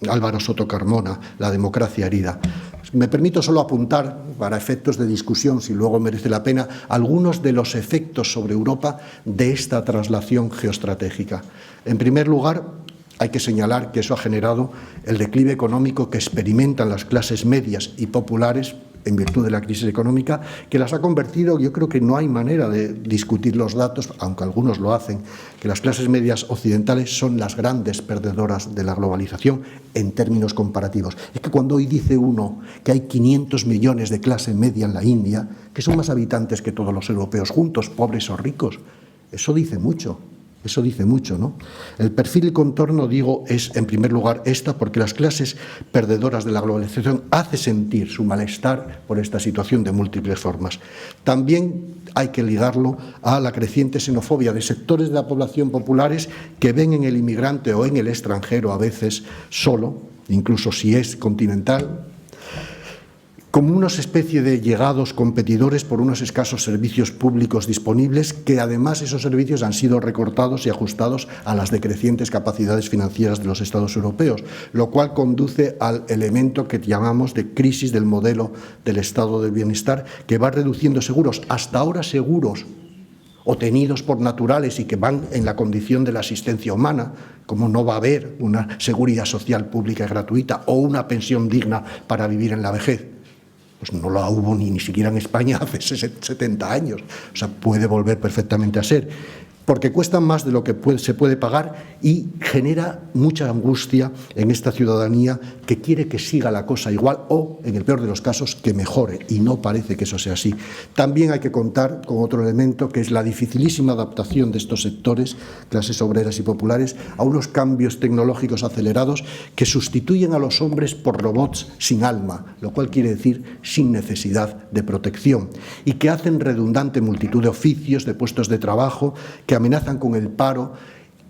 Álvaro Soto Carmona, La democracia herida. Me permito solo apuntar, para efectos de discusión, si luego merece la pena, algunos de los efectos sobre Europa de esta traslación geoestratégica. En primer lugar, hay que señalar que eso ha generado el declive económico que experimentan las clases medias y populares en virtud de la crisis económica, que las ha convertido, yo creo que no hay manera de discutir los datos, aunque algunos lo hacen, que las clases medias occidentales son las grandes perdedoras de la globalización en términos comparativos. Es que cuando hoy dice uno que hay 500 millones de clase media en la India, que son más habitantes que todos los europeos juntos, pobres o ricos, eso dice mucho. Eso dice mucho, ¿no? El perfil y contorno, digo, es en primer lugar esta, porque las clases perdedoras de la globalización hace sentir su malestar por esta situación de múltiples formas. También hay que ligarlo a la creciente xenofobia de sectores de la población populares que ven en el inmigrante o en el extranjero a veces solo, incluso si es continental, como una especie de llegados competidores por unos escasos servicios públicos disponibles, que además esos servicios han sido recortados y ajustados a las decrecientes capacidades financieras de los Estados europeos, lo cual conduce al elemento que llamamos de crisis del modelo del Estado del bienestar, que va reduciendo seguros, hasta ahora seguros o tenidos por naturales y que van en la condición de la asistencia humana, como no va a haber una seguridad social pública y gratuita o una pensión digna para vivir en la vejez. Pues no la hubo ni siquiera en España hace 70 años. O sea, puede volver perfectamente a ser, porque cuesta más de lo que se puede pagar y genera mucha angustia en esta ciudadanía que quiere que siga la cosa igual o, en el peor de los casos, que mejore, y no parece que eso sea así. También hay que contar con otro elemento, que es la dificilísima adaptación de estos sectores, clases obreras y populares, a unos cambios tecnológicos acelerados que sustituyen a los hombres por robots sin alma, lo cual quiere decir sin necesidad de protección, y que hacen redundante multitud de oficios, de puestos de trabajo, que amenazan con el paro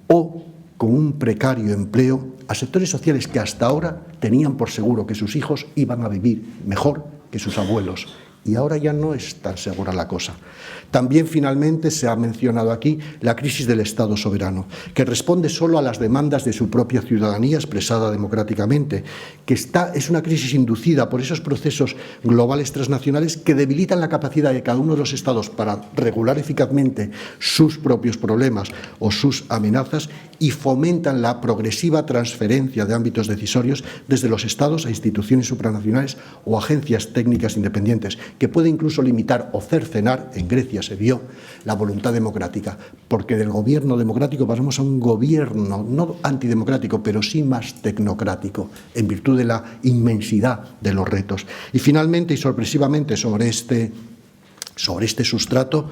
o con un precario empleo a sectores sociales que hasta ahora tenían por seguro que sus hijos iban a vivir mejor que sus abuelos. Y ahora ya no es tan segura la cosa. También, finalmente, se ha mencionado aquí la crisis del Estado soberano, que responde solo a las demandas de su propia ciudadanía expresada democráticamente, que es una crisis inducida por esos procesos globales transnacionales que debilitan la capacidad de cada uno de los Estados para regular eficazmente sus propios problemas o sus amenazas y fomentan la progresiva transferencia de ámbitos decisorios desde los Estados a instituciones supranacionales o agencias técnicas independientes, que puede incluso limitar o cercenar, en Grecia se vio, la voluntad democrática, porque del gobierno democrático pasamos a un gobierno no antidemocrático, pero sí más tecnocrático, en virtud de la inmensidad de los retos. Y finalmente y sorpresivamente sobre este sustrato,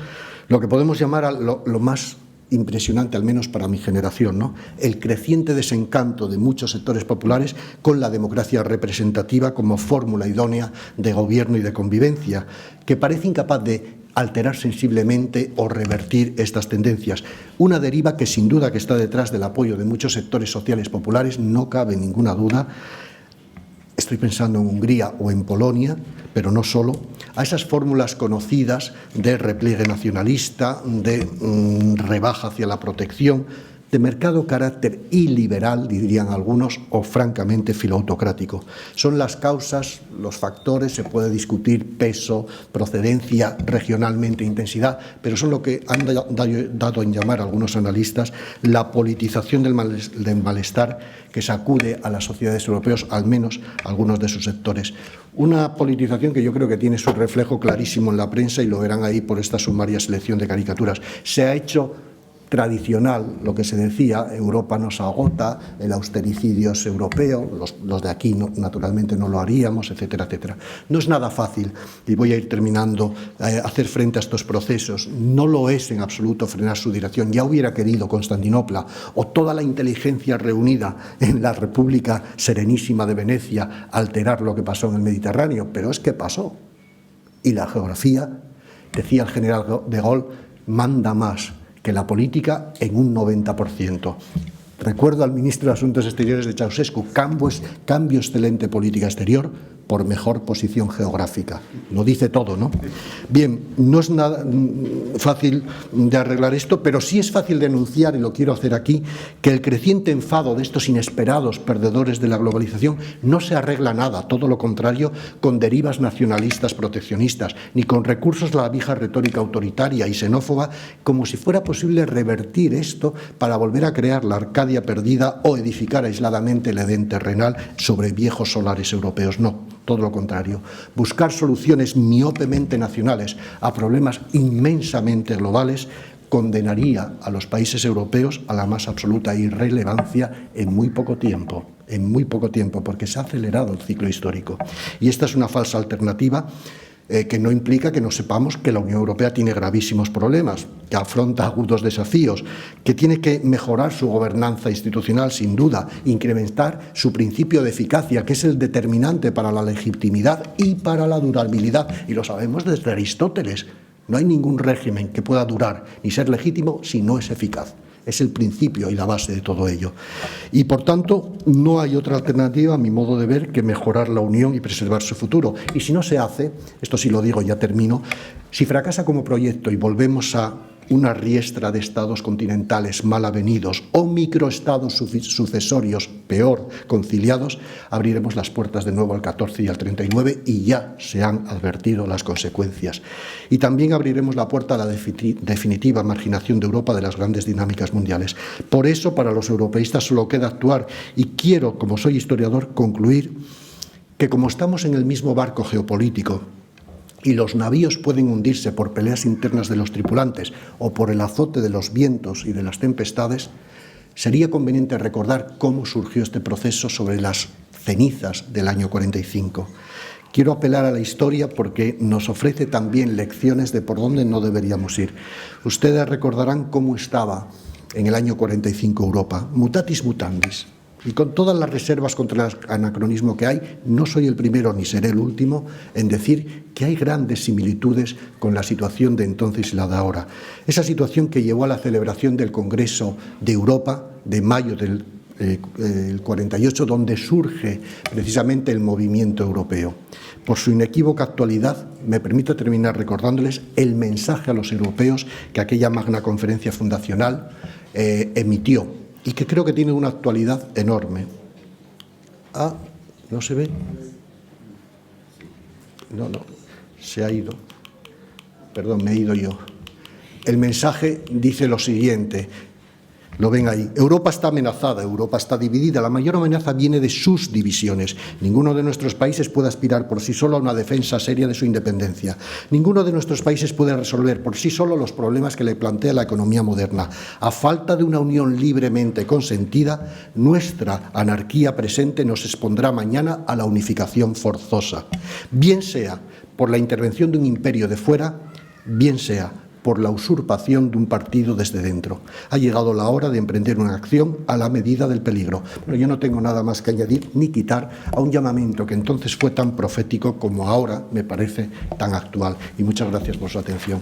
lo que podemos llamar lo más impresionante, al menos para mi generación, ¿no? El creciente desencanto de muchos sectores populares con la democracia representativa como fórmula idónea de gobierno y de convivencia, que parece incapaz de alterar sensiblemente o revertir estas tendencias. Una deriva que sin duda que está detrás del apoyo de muchos sectores sociales populares, no cabe ninguna duda. Estoy pensando en Hungría o en Polonia, pero no solo, a esas fórmulas conocidas de repliegue nacionalista, de rebaja hacia la protección, de mercado carácter iliberal, dirían algunos, o francamente filoautocrático. Son las causas, los factores, se puede discutir peso, procedencia, regionalmente intensidad, pero son lo que han dado en llamar algunos analistas la politización del malestar que sacude a las sociedades europeas, al menos algunos de sus sectores. Una politización que yo creo que tiene su reflejo clarísimo en la prensa, y lo verán ahí por esta sumaria selección de caricaturas. Se ha hecho tradicional, lo que se decía, Europa nos agota, el austericidio es europeo, los de aquí naturalmente no lo haríamos, etcétera, etcétera. No es nada fácil, y voy a ir terminando, hacer frente a estos procesos. No lo es en absoluto frenar su dirección. Ya hubiera querido Constantinopla o toda la inteligencia reunida en la República Serenísima de Venecia alterar lo que pasó en el Mediterráneo, pero es que pasó. Y la geografía, decía el general de Gaulle, manda más que la política en un 90%. Recuerdo al ministro de Asuntos Exteriores de Ceausescu, cambio excelente política exterior por mejor posición geográfica. Lo dice todo, ¿no? Bien, no es nada fácil de arreglar esto, pero sí es fácil denunciar, y lo quiero hacer aquí, que el creciente enfado de estos inesperados perdedores de la globalización no se arregla nada, todo lo contrario, con derivas nacionalistas proteccionistas, ni con recursos a la vieja retórica autoritaria y xenófoba, como si fuera posible revertir esto para volver a crear la Arcadia perdida o edificar aisladamente el Edén terrenal sobre viejos solares europeos. No, todo lo contrario. Buscar soluciones miopemente nacionales a problemas inmensamente globales condenaría a los países europeos a la más absoluta irrelevancia en muy poco tiempo, porque se ha acelerado el ciclo histórico. Y esta es una falsa alternativa que no implica que no sepamos que la Unión Europea tiene gravísimos problemas, que afronta agudos desafíos, que tiene que mejorar su gobernanza institucional, sin duda, incrementar su principio de eficacia, que es el determinante para la legitimidad y para la durabilidad. Y lo sabemos desde Aristóteles. No hay ningún régimen que pueda durar ni ser legítimo si no es eficaz. Es el principio y la base de todo ello. Y, por tanto, no hay otra alternativa, a mi modo de ver, que mejorar la Unión y preservar su futuro. Y si no se hace, esto sí lo digo, ya termino, si fracasa como proyecto y volvemos a una riestra de estados continentales mal avenidos o microestados sucesorios, peor, conciliados, abriremos las puertas de nuevo al 14 y al 39 y ya se han advertido las consecuencias. Y también abriremos la puerta a la definitiva marginación de Europa de las grandes dinámicas mundiales. Por eso, para los europeístas solo queda actuar y quiero, como soy historiador, concluir que como estamos en el mismo barco geopolítico y los navíos pueden hundirse por peleas internas de los tripulantes o por el azote de los vientos y de las tempestades, sería conveniente recordar cómo surgió este proceso sobre las cenizas del año 45. Quiero apelar a la historia porque nos ofrece también lecciones de por dónde no deberíamos ir. Ustedes recordarán cómo estaba en el año 45 Europa, mutatis mutandis. Y con todas las reservas contra el anacronismo que hay, no soy el primero ni seré el último en decir que hay grandes similitudes con la situación de entonces y la de ahora. Esa situación que llevó a la celebración del Congreso de Europa de mayo del 48, donde surge precisamente el movimiento europeo. Por su inequívoca actualidad, me permito terminar recordándoles el mensaje a los europeos que aquella magna conferencia fundacional emitió, y que creo que tiene una actualidad enorme. Ah, ¿no se ve? No, se ha ido. Perdón, me he ido yo. El mensaje dice lo siguiente, lo ven ahí. Europa está amenazada, Europa está dividida. La mayor amenaza viene de sus divisiones. Ninguno de nuestros países puede aspirar por sí solo a una defensa seria de su independencia. Ninguno de nuestros países puede resolver por sí solo los problemas que le plantea la economía moderna. A falta de una unión libremente consentida, nuestra anarquía presente nos expondrá mañana a la unificación forzosa. Bien sea por la intervención de un imperio de fuera, bien sea por la usurpación de un partido desde dentro. Ha llegado la hora de emprender una acción a la medida del peligro. Pero yo no tengo nada más que añadir ni quitar a un llamamiento que entonces fue tan profético como ahora me parece tan actual. Y muchas gracias por su atención.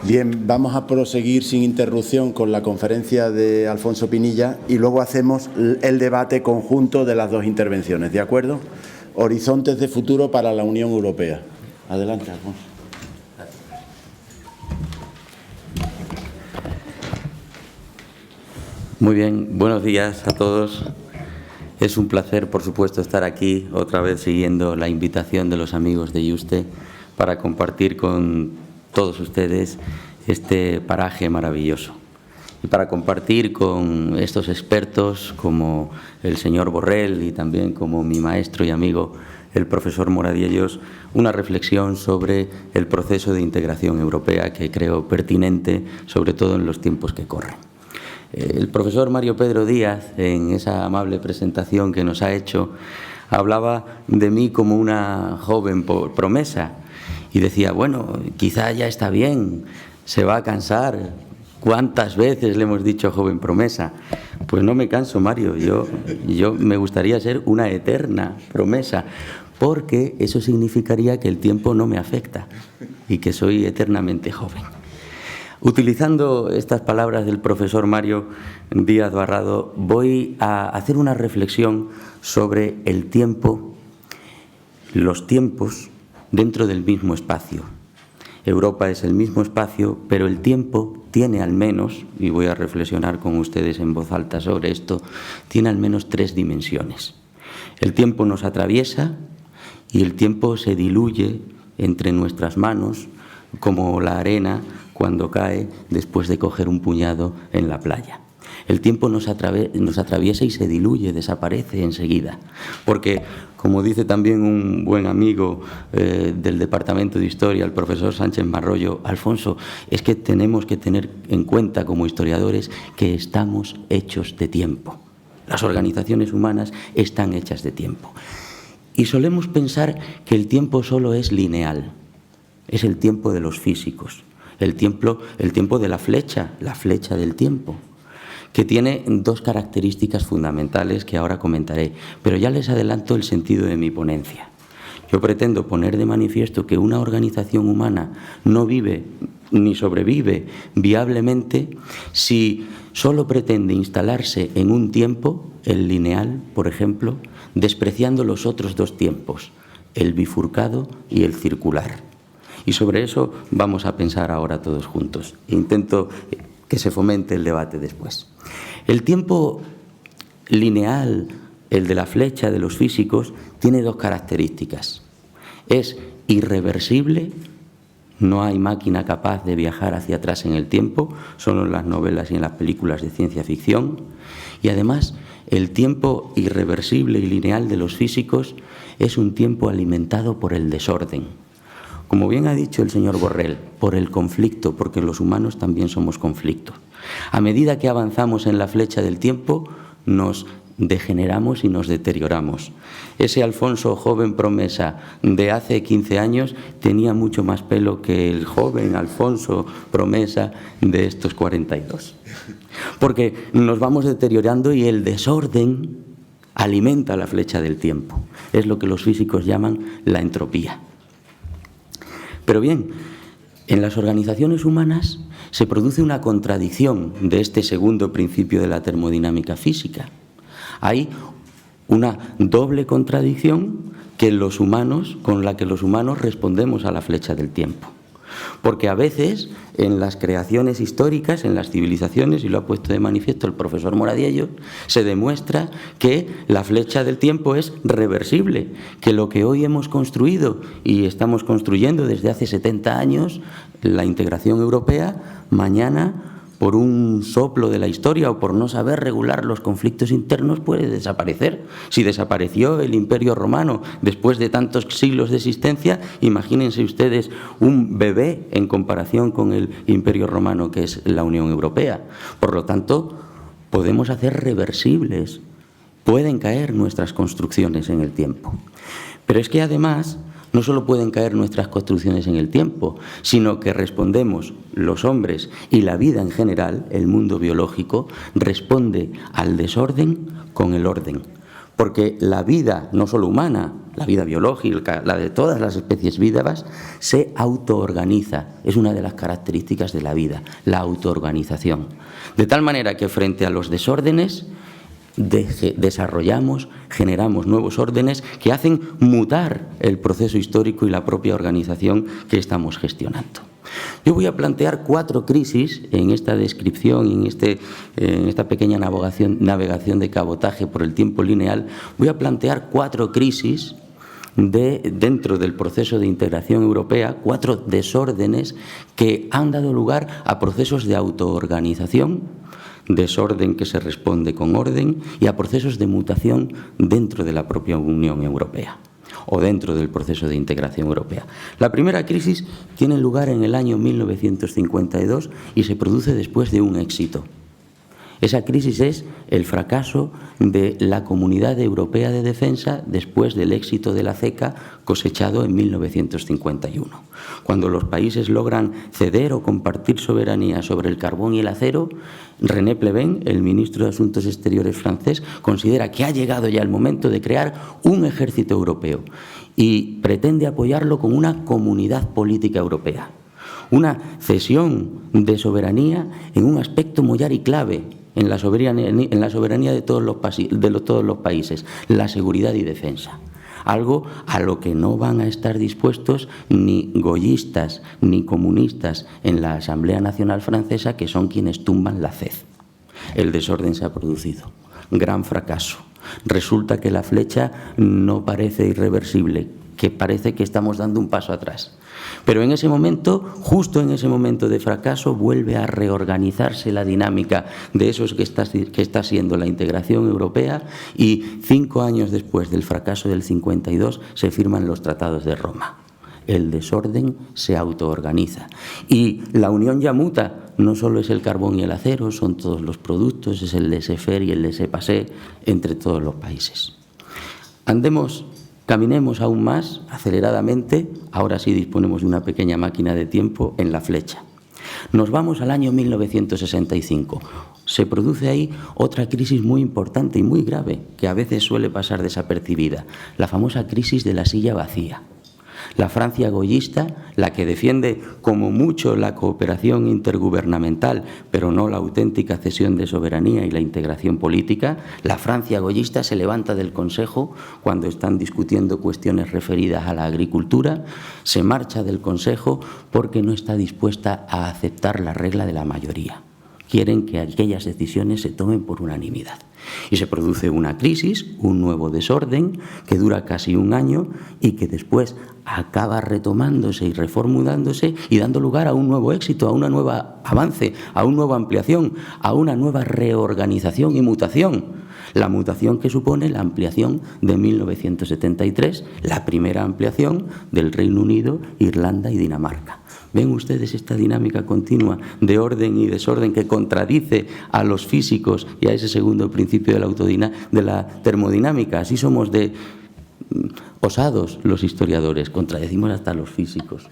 Bien, vamos a proseguir sin interrupción con la conferencia de Alfonso Pinilla y luego hacemos el debate conjunto de las dos intervenciones, ¿de acuerdo? Horizontes de futuro para la Unión Europea. Adelante, Alfonso. Muy bien, buenos días a todos. Es un placer, por supuesto, estar aquí otra vez siguiendo la invitación de los amigos de Yuste para compartir con todos ustedes este paraje maravilloso y para compartir con estos expertos como el señor Borrell y también como mi maestro y amigo el profesor Moradiellos una reflexión sobre el proceso de integración europea que creo pertinente, sobre todo en los tiempos que corren. El profesor Mario Pedro Díaz, en esa amable presentación que nos ha hecho, hablaba de mí como una joven promesa. Y decía, bueno, quizá ya está bien, se va a cansar. ¿Cuántas veces le hemos dicho joven promesa? Pues no me canso, Mario. Yo me gustaría ser una eterna promesa, porque eso significaría que el tiempo no me afecta y que soy eternamente joven. Utilizando estas palabras del profesor Mario Díaz Barrado, voy a hacer una reflexión sobre el tiempo, los tiempos, dentro del mismo espacio. Europa es el mismo espacio, pero el tiempo tiene al menos, y voy a reflexionar con ustedes en voz alta sobre esto, tiene al menos 3 dimensiones. El tiempo nos atraviesa y el tiempo se diluye entre nuestras manos como la arena cuando cae después de coger un puñado en la playa. El tiempo nos atraviesa y se diluye, desaparece enseguida. Porque, como dice también un buen amigo del Departamento de Historia, el profesor Sánchez Marrollo, Alfonso, es que tenemos que tener en cuenta como historiadores que estamos hechos de tiempo. Las organizaciones humanas están hechas de tiempo. Y solemos pensar que el tiempo solo es lineal. Es el tiempo de los físicos, el tiempo de la flecha del tiempo, que tiene dos características fundamentales que ahora comentaré, pero ya les adelanto el sentido de mi ponencia. Yo pretendo poner de manifiesto que una organización humana no vive ni sobrevive viablemente si solo pretende instalarse en un tiempo, el lineal, por ejemplo, despreciando los otros dos tiempos, el bifurcado y el circular. Y sobre eso vamos a pensar ahora todos juntos. Intento que se fomente el debate después. El tiempo lineal, el de la flecha de los físicos, tiene dos características. Es irreversible, no hay máquina capaz de viajar hacia atrás en el tiempo, solo en las novelas y en las películas de ciencia ficción. Y además, el tiempo irreversible y lineal de los físicos es un tiempo alimentado por el desorden. Como bien ha dicho el señor Borrell, por el conflicto, porque los humanos también somos conflictos. A medida que avanzamos en la flecha del tiempo, nos degeneramos y nos deterioramos. Ese Alfonso joven promesa de hace 15 años tenía mucho más pelo que el joven Alfonso promesa de estos 42. Porque nos vamos deteriorando y el desorden alimenta la flecha del tiempo. Es lo que los físicos llaman la entropía. Pero bien, en las organizaciones humanas se produce una contradicción de este segundo principio de la termodinámica física. Hay una doble contradicción con la que los humanos respondemos a la flecha del tiempo. Porque a veces en las creaciones históricas, en las civilizaciones, y lo ha puesto de manifiesto el profesor Moradiello, se demuestra que la flecha del tiempo es reversible, que lo que hoy hemos construido y estamos construyendo desde hace 70 años, la integración europea, mañana, por un soplo de la historia o por no saber regular los conflictos internos, puede desaparecer. Si desapareció el Imperio Romano después de tantos siglos de existencia, imagínense ustedes un bebé en comparación con el Imperio Romano que es la Unión Europea. Por lo tanto, podemos hacer reversibles, pueden caer nuestras construcciones en el tiempo. Pero es que además no solo pueden caer nuestras construcciones en el tiempo, sino que respondemos, los hombres y la vida en general, el mundo biológico, responde al desorden con el orden. Porque la vida, no solo humana, la vida biológica, la de todas las especies vivas, se autoorganiza. Es una de las características de la vida, la autoorganización. De tal manera que frente a los desórdenes, desarrollamos, generamos nuevos órdenes que hacen mutar el proceso histórico y la propia organización que estamos gestionando. Yo voy a plantear 4 crisis en esta descripción y en esta pequeña navegación de cabotaje por el tiempo lineal. Voy a plantear 4 crisis dentro del proceso de integración europea, 4 desórdenes que han dado lugar a procesos de autoorganización, desorden que se responde con orden, y a procesos de mutación dentro de la propia Unión Europea o dentro del proceso de integración europea. La primera crisis tiene lugar en el año 1952 y se produce después de un éxito. Esa crisis es el fracaso de la Comunidad Europea de Defensa después del éxito de la CECA cosechado en 1951. Cuando los países logran ceder o compartir soberanía sobre el carbón y el acero, René Pleven, el ministro de Asuntos Exteriores francés, considera que ha llegado ya el momento de crear un ejército europeo y pretende apoyarlo con una comunidad política europea. Una cesión de soberanía en un aspecto mollar y clave en la soberanía de todos los países, la seguridad y defensa. Algo a lo que no van a estar dispuestos ni goyistas ni comunistas en la Asamblea Nacional Francesa, que son quienes tumban la CED. El desorden se ha producido. Gran fracaso. Resulta que la flecha no parece irreversible, que parece que estamos dando un paso atrás. Pero en ese momento, justo en ese momento de fracaso, vuelve a reorganizarse la dinámica de eso que está siendo la integración europea, y 5 años después del fracaso del 52 se firman los tratados de Roma. El desorden se autoorganiza y la unión ya muta. No solo es el carbón y el acero, son todos los productos, es el laissez-faire y el laissez-passer entre todos los países. Caminemos aún más aceleradamente, ahora sí disponemos de una pequeña máquina de tiempo en la flecha. Nos vamos al año 1965. Se produce ahí otra crisis muy importante y muy grave, que a veces suele pasar desapercibida, la famosa crisis de la silla vacía. La Francia goyista, la que defiende como mucho la cooperación intergubernamental, pero no la auténtica cesión de soberanía y la integración política, la Francia goyista se levanta del Consejo cuando están discutiendo cuestiones referidas a la agricultura, se marcha del Consejo porque no está dispuesta a aceptar la regla de la mayoría. Quieren que aquellas decisiones se tomen por unanimidad. Y se produce una crisis, un nuevo desorden, que dura casi un año y que después acaba retomándose y reformulándose y dando lugar a un nuevo éxito, a un nuevo avance, a una nueva ampliación, a una nueva reorganización y mutación. La mutación que supone la ampliación de 1973, la primera ampliación del Reino Unido, Irlanda y Dinamarca. ¿Ven ustedes esta dinámica continua de orden y desorden que contradice a los físicos y a ese segundo principio de la termodinámica? Así somos de osados los historiadores, contradecimos hasta a los físicos.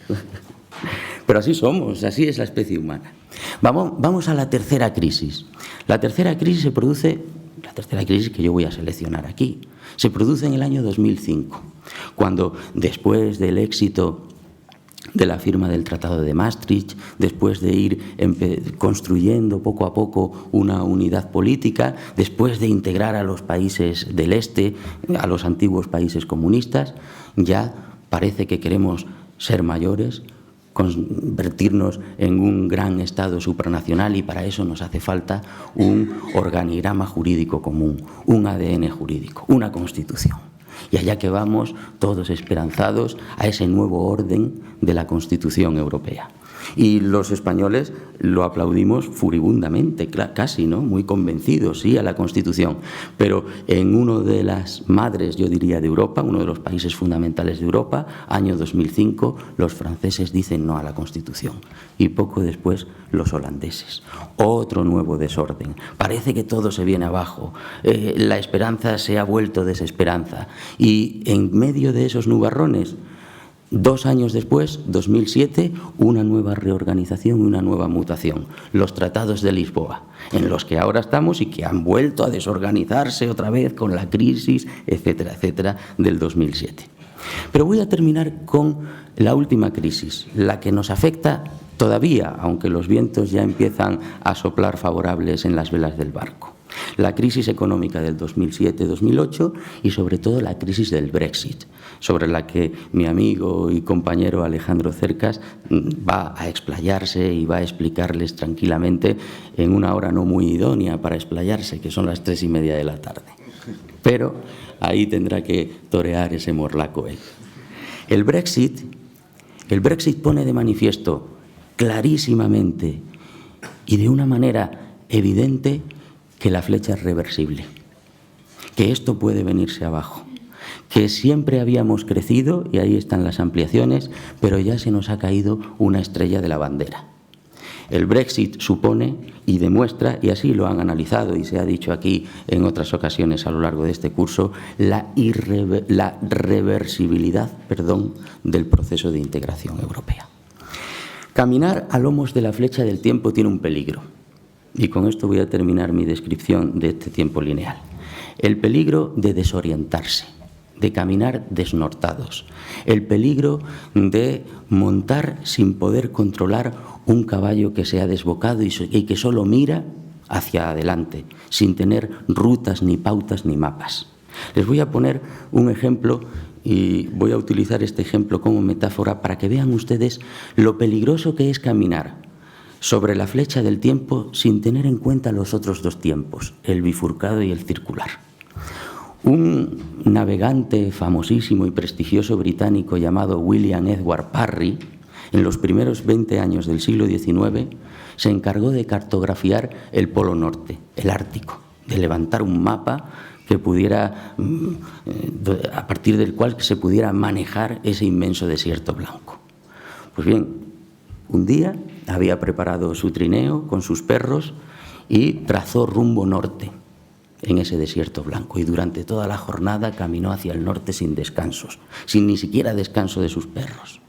Pero así somos, así es la especie humana. Vamos a la tercera crisis. La tercera crisis que yo voy a seleccionar aquí, se produce en el año 2005, cuando después del éxito de la firma del Tratado de Maastricht, después de ir construyendo poco a poco una unidad política, después de integrar a los países del este, a los antiguos países comunistas, ya parece que queremos ser mayores, convertirnos en un gran Estado supranacional, y para eso nos hace falta un organigrama jurídico común, un ADN jurídico, una Constitución. Y allá que vamos, todos esperanzados a ese nuevo orden de la Constitución europea. Y los españoles lo aplaudimos furibundamente, casi, ¿no? Muy convencidos, sí, a la Constitución. Pero en una de las madres, yo diría, de Europa, uno de los países fundamentales de Europa, año 2005, los franceses dicen no a la Constitución. Y poco después, los holandeses. Otro nuevo desorden. Parece que todo se viene abajo. La esperanza se ha vuelto desesperanza. Y en medio de esos nubarrones, 2 años después, 2007, una nueva reorganización y una nueva mutación. Los tratados de Lisboa, en los que ahora estamos y que han vuelto a desorganizarse otra vez con la crisis, etcétera, etcétera, del 2007. Pero voy a terminar con la última crisis, la que nos afecta todavía, aunque los vientos ya empiezan a soplar favorables en las velas del barco. La crisis económica del 2007-2008 y sobre todo la crisis del Brexit, sobre la que mi amigo y compañero Alejandro Cercas va a explayarse y va a explicarles tranquilamente en una hora no muy idónea para explayarse, que son las 3:30 de la tarde. Pero ahí tendrá que torear ese morlaco él. El Brexit pone de manifiesto clarísimamente y de una manera evidente que la flecha es reversible, que esto puede venirse abajo, que siempre habíamos crecido, y ahí están las ampliaciones, pero ya se nos ha caído una estrella de la bandera. El Brexit supone y demuestra, y así lo han analizado y se ha dicho aquí en otras ocasiones a lo largo de este curso, la reversibilidad del proceso de integración europea. Caminar a lomos de la flecha del tiempo tiene un peligro. Y con esto voy a terminar mi descripción de este tiempo lineal. El peligro de desorientarse, de caminar desnortados. El peligro de montar sin poder controlar un caballo que se ha desbocado y que solo mira hacia adelante, sin tener rutas, ni pautas, ni mapas. Les voy a poner un ejemplo y voy a utilizar este ejemplo como metáfora para que vean ustedes lo peligroso que es caminar sobre la flecha del tiempo sin tener en cuenta los otros 2 tiempos, el bifurcado y el circular. Un navegante famosísimo y prestigioso británico llamado William Edward Parry, en los primeros 20 años del siglo XIX, se encargó de cartografiar el Polo Norte, el Ártico, de levantar un mapa que pudiera, a partir del cual se pudiera manejar ese inmenso desierto blanco. Pues bien, un día había preparado su trineo con sus perros y trazó rumbo norte en ese desierto blanco, y durante toda la jornada caminó hacia el norte sin descansos, sin ni siquiera descanso de sus perros.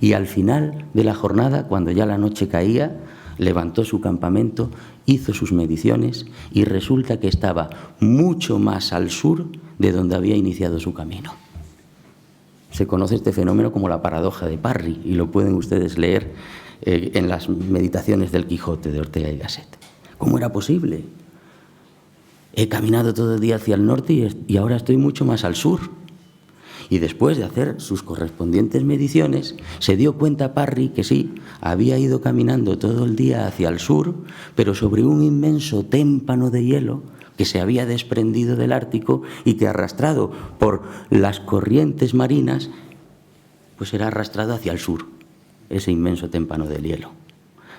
Y al final de la jornada, cuando ya la noche caía, levantó su campamento, hizo sus mediciones y resulta que estaba mucho más al sur de donde había iniciado su camino. Se conoce este fenómeno como la paradoja de Parry y lo pueden ustedes leer en las meditaciones del Quijote de Ortega y Gasset. ¿Cómo era posible? He caminado todo el día hacia el norte y ahora estoy mucho más al sur. Y después de hacer sus correspondientes mediciones, se dio cuenta Parry que sí, había ido caminando todo el día hacia el sur, pero sobre un inmenso témpano de hielo que se había desprendido del Ártico y que, arrastrado por las corrientes marinas, pues era arrastrado hacia el sur, ese inmenso témpano del hielo,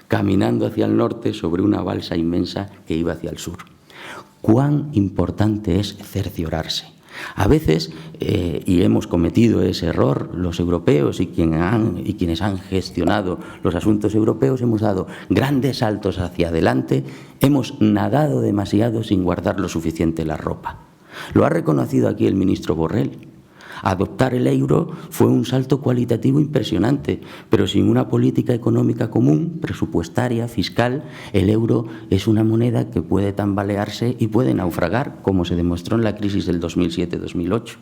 caminando hacia el norte sobre una balsa inmensa que iba hacia el sur. Cuán importante es cerciorarse. A veces, y hemos cometido ese error, los europeos y quienes han gestionado los asuntos europeos, hemos dado grandes saltos hacia adelante, hemos nadado demasiado sin guardar lo suficiente la ropa. Lo ha reconocido aquí el ministro Borrell. Adoptar el euro fue un salto cualitativo impresionante, pero sin una política económica común, presupuestaria, fiscal, el euro es una moneda que puede tambalearse y puede naufragar, como se demostró en la crisis del 2007-2008.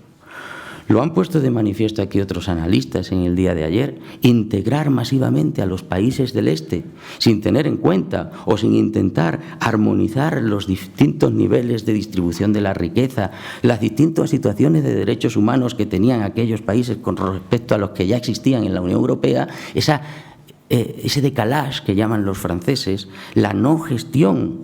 Lo han puesto de manifiesto aquí otros analistas en el día de ayer. Integrar masivamente a los países del este, sin tener en cuenta o sin intentar armonizar los distintos niveles de distribución de la riqueza, las distintas situaciones de derechos humanos que tenían aquellos países con respecto a los que ya existían en la Unión Europea, ese decalage que llaman los franceses, la no gestión,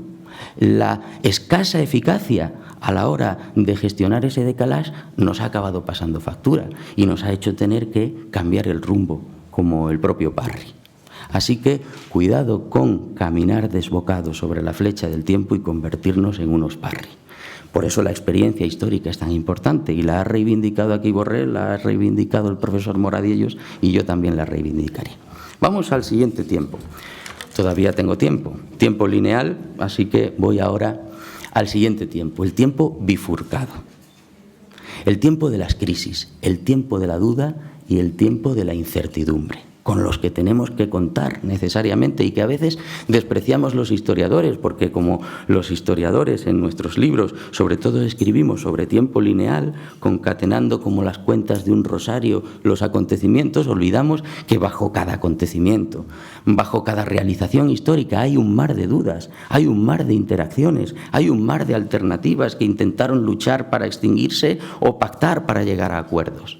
la escasa eficacia a la hora de gestionar ese decalage, nos ha acabado pasando factura y nos ha hecho tener que cambiar el rumbo, como el propio Parry. Así que cuidado con caminar desbocados sobre la flecha del tiempo y convertirnos en unos Parry. Por eso la experiencia histórica es tan importante y la ha reivindicado aquí Borrell, la ha reivindicado el profesor Moradiellos y yo también la reivindicaré. Vamos al siguiente tiempo. Todavía tengo tiempo lineal, así que voy ahora al siguiente tiempo, el tiempo bifurcado, el tiempo de las crisis, el tiempo de la duda y el tiempo de la incertidumbre, con los que tenemos que contar necesariamente y que a veces despreciamos los historiadores, porque como los historiadores en nuestros libros sobre todo escribimos sobre tiempo lineal, concatenando como las cuentas de un rosario los acontecimientos, olvidamos que bajo cada acontecimiento, bajo cada realización histórica hay un mar de dudas, hay un mar de interacciones, hay un mar de alternativas que intentaron luchar para extinguirse o pactar para llegar a acuerdos.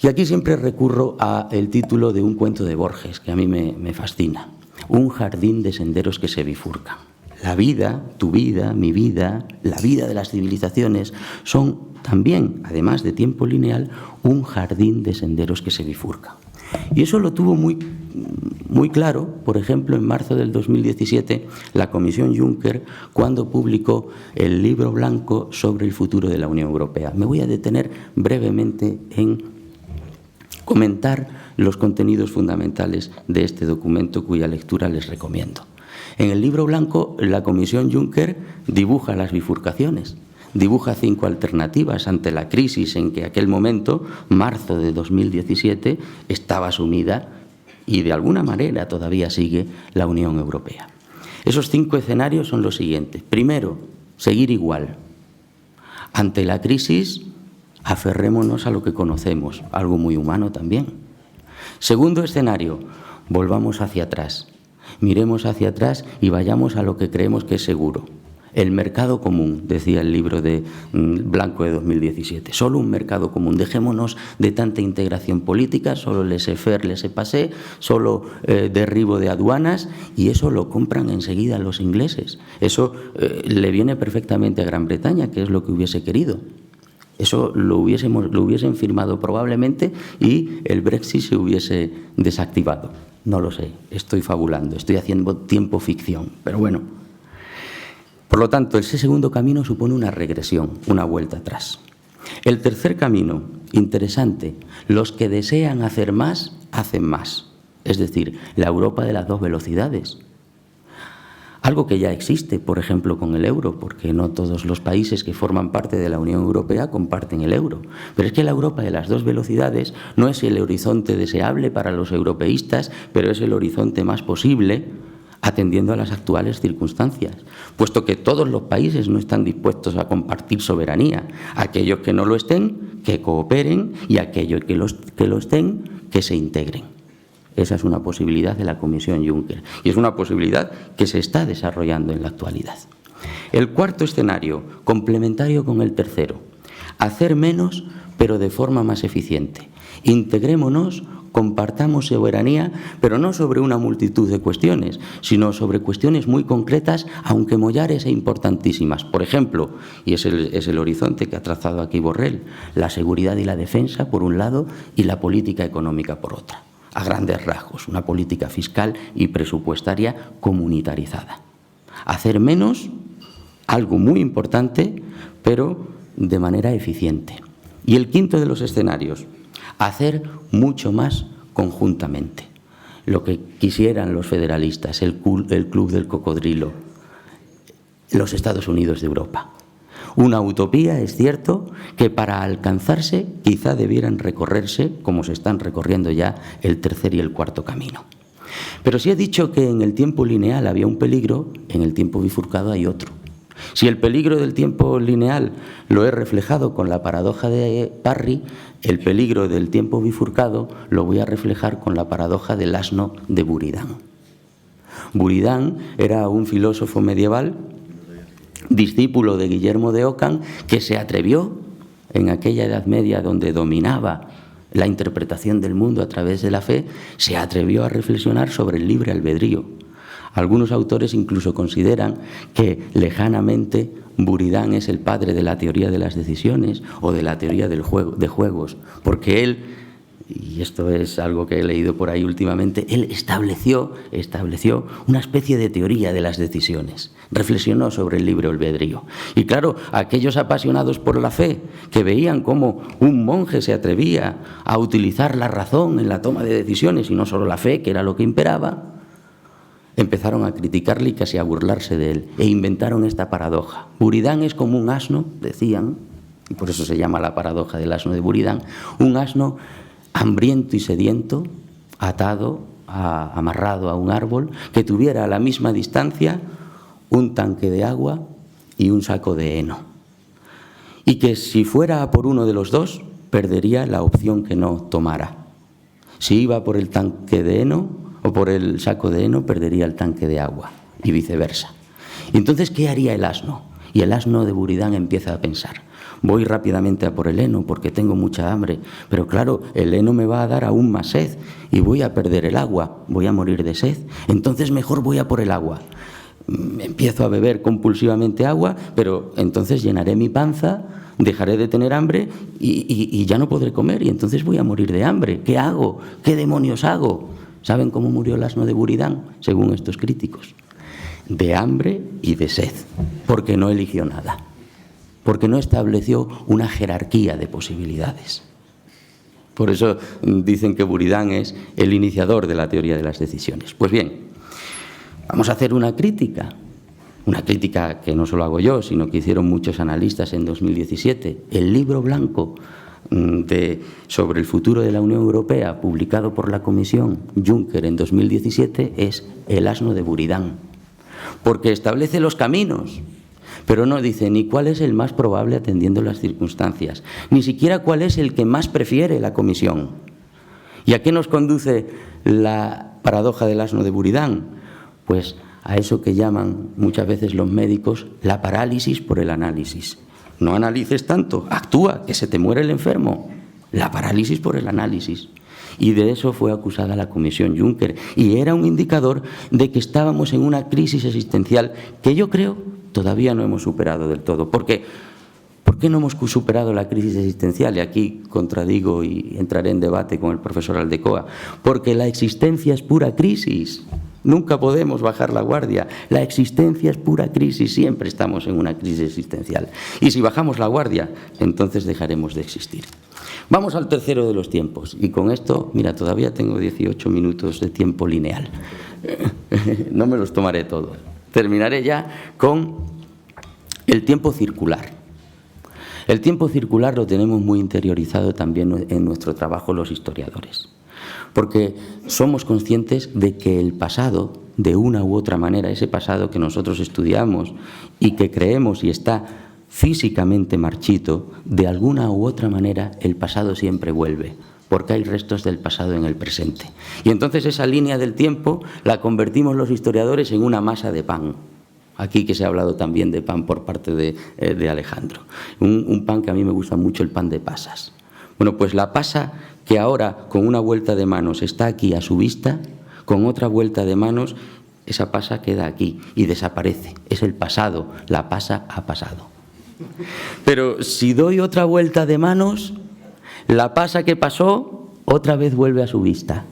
Y aquí siempre recurro al título de un cuento de Borges, que a mí me fascina. Un jardín de senderos que se bifurcan. La vida, tu vida, mi vida, la vida de las civilizaciones son también, además de tiempo lineal, un jardín de senderos que se bifurcan. Y eso lo tuvo muy claro, por ejemplo, en marzo del 2017, la Comisión Juncker, cuando publicó el libro blanco sobre el futuro de la Unión Europea. Me voy a detener brevemente en comentar los contenidos fundamentales de este documento cuya lectura les recomiendo. En el libro blanco, la Comisión Juncker dibuja las bifurcaciones, dibuja 5 alternativas ante la crisis en que aquel momento, marzo de 2017, estaba sumida y de alguna manera todavía sigue la Unión Europea. Esos 5 escenarios son los siguientes. Primero, seguir igual. Ante la crisis, aferrémonos a lo que conocemos, algo muy humano también. Segundo escenario, volvamos hacia atrás. Miremos hacia atrás y vayamos a lo que creemos que es seguro. El mercado común, decía el libro de Blanco de 2017. Solo un mercado común. Dejémonos de tanta integración política, solo laissez-faire, laissez-passer, solo derribo de aduanas, y eso lo compran enseguida los ingleses. Eso le viene perfectamente a Gran Bretaña, que es lo que hubiese querido. Eso lo hubiesen firmado probablemente y el Brexit se hubiese desactivado. No lo sé, estoy fabulando, estoy haciendo tiempo ficción, pero bueno. Por lo tanto, ese segundo camino supone una regresión, una vuelta atrás. El tercer camino, interesante, los que desean hacer más, hacen más. Es decir, la Europa de las 2 velocidades. Algo que ya existe, por ejemplo, con el euro, porque no todos los países que forman parte de la Unión Europea comparten el euro. Pero es que la Europa de las dos velocidades no es el horizonte deseable para los europeístas, pero es el horizonte más posible atendiendo a las actuales circunstancias, puesto que todos los países no están dispuestos a compartir soberanía. Aquellos que no lo estén, que cooperen, y aquellos que lo estén, que se integren. Esa es una posibilidad de la Comisión Juncker y es una posibilidad que se está desarrollando en la actualidad. El cuarto escenario, complementario con el tercero, hacer menos pero de forma más eficiente. Integrémonos, compartamos soberanía, pero no sobre una multitud de cuestiones, sino sobre cuestiones muy concretas, aunque mollares e importantísimas. Por ejemplo, y es el horizonte que ha trazado aquí Borrell, la seguridad y la defensa por un lado y la política económica por otra. A grandes rasgos, una política fiscal y presupuestaria comunitarizada. Hacer menos, algo muy importante, pero de manera eficiente. Y el quinto de los escenarios, hacer mucho más conjuntamente. Lo que quisieran los federalistas, el Club del Cocodrilo, los Estados Unidos de Europa. Una utopía, es cierto, que para alcanzarse quizá debieran recorrerse, como se están recorriendo ya, el tercer y el cuarto camino. Pero si he dicho que en el tiempo lineal había un peligro, en el tiempo bifurcado hay otro. Si el peligro del tiempo lineal lo he reflejado con la paradoja de Parry, el peligro del tiempo bifurcado lo voy a reflejar con la paradoja del asno de Buridan. Buridan era un filósofo medieval, discípulo de Guillermo de Ockham, que se atrevió en aquella Edad Media donde dominaba la interpretación del mundo a través de la fe, se atrevió a reflexionar sobre el libre albedrío. Algunos autores incluso consideran que lejanamente Buridan es el padre de la teoría de las decisiones o de la teoría de juegos, porque él, y esto es algo que he leído por ahí últimamente, él estableció una especie de teoría de las decisiones, reflexionó sobre el libre albedrío. Y claro, aquellos apasionados por la fe, que veían cómo un monje se atrevía a utilizar la razón en la toma de decisiones y no solo la fe, que era lo que imperaba, empezaron a criticarle y casi a burlarse de él, e inventaron esta paradoja. Buridan es como un asno, decían, y por eso se llama la paradoja del asno de Buridan, un asno hambriento y sediento, atado, amarrado a un árbol, que tuviera a la misma distancia un tanque de agua y un saco de heno. Y que si fuera a por uno de los dos, perdería la opción que no tomara. Si iba por el tanque de heno o por el saco de heno, perdería el tanque de agua, y viceversa. Y entonces, ¿qué haría el asno? Y el asno de Buridan empieza a pensar: voy rápidamente a por el heno porque tengo mucha hambre, pero claro, el heno me va a dar aún más sed y voy a perder el agua, voy a morir de sed, entonces mejor voy a por el agua. Empiezo a beber compulsivamente agua, pero entonces llenaré mi panza, dejaré de tener hambre y ya no podré comer, y entonces voy a morir de hambre. ¿Qué hago? ¿Qué demonios hago? ¿Saben cómo murió el asno de Buridan, según estos críticos? De hambre y de sed, porque no eligió nada, porque no estableció una jerarquía de posibilidades. Por eso dicen que Buridan es el iniciador de la teoría de las decisiones. Pues bien, vamos a hacer una crítica que no solo hago yo, sino que hicieron muchos analistas en 2017. El libro blanco sobre el futuro de la Unión Europea, publicado por la Comisión Juncker en 2017, es El asno de Buridan, porque establece los caminos, pero no dice ni cuál es el más probable atendiendo las circunstancias, ni siquiera cuál es el que más prefiere la Comisión. ¿Y a qué nos conduce la paradoja del asno de Buridan? Pues a eso que llaman muchas veces los médicos la parálisis por el análisis. No analices tanto, actúa, que se te muere el enfermo. La parálisis por el análisis. Y de eso fue acusada la Comisión Juncker. Y era un indicador de que estábamos en una crisis existencial que yo creo todavía no hemos superado del todo. ¿Por qué no hemos superado la crisis existencial? Y aquí contradigo y entraré en debate con el profesor Aldecoa. Porque la existencia es pura crisis. Nunca podemos bajar la guardia. La existencia es pura crisis. Siempre estamos en una crisis existencial. Y si bajamos la guardia, entonces dejaremos de existir. Vamos al tercero de los tiempos. Y con esto, mira, todavía tengo 18 minutos de tiempo lineal. No me los tomaré todos. terminaré ya con el tiempo circular. El tiempo circular lo tenemos muy interiorizado también en nuestro trabajo los historiadores, porque somos conscientes de que el pasado, de una u otra manera, ese pasado que nosotros estudiamos y que creemos y está físicamente marchito, de alguna u otra manera el pasado siempre vuelve, porque hay restos del pasado en el presente. Y entonces esa línea del tiempo la convertimos los historiadores en una masa de pan. Aquí que se ha hablado también de pan por parte de Alejandro. Un pan que a mí me gusta mucho, el pan de pasas. Bueno, pues la pasa que ahora con una vuelta de manos está aquí a su vista, con otra vuelta de manos esa pasa queda aquí y desaparece. Es el pasado, la pasa ha pasado. Pero si doy otra vuelta de manos, la pasa que pasó otra vez vuelve a su vista.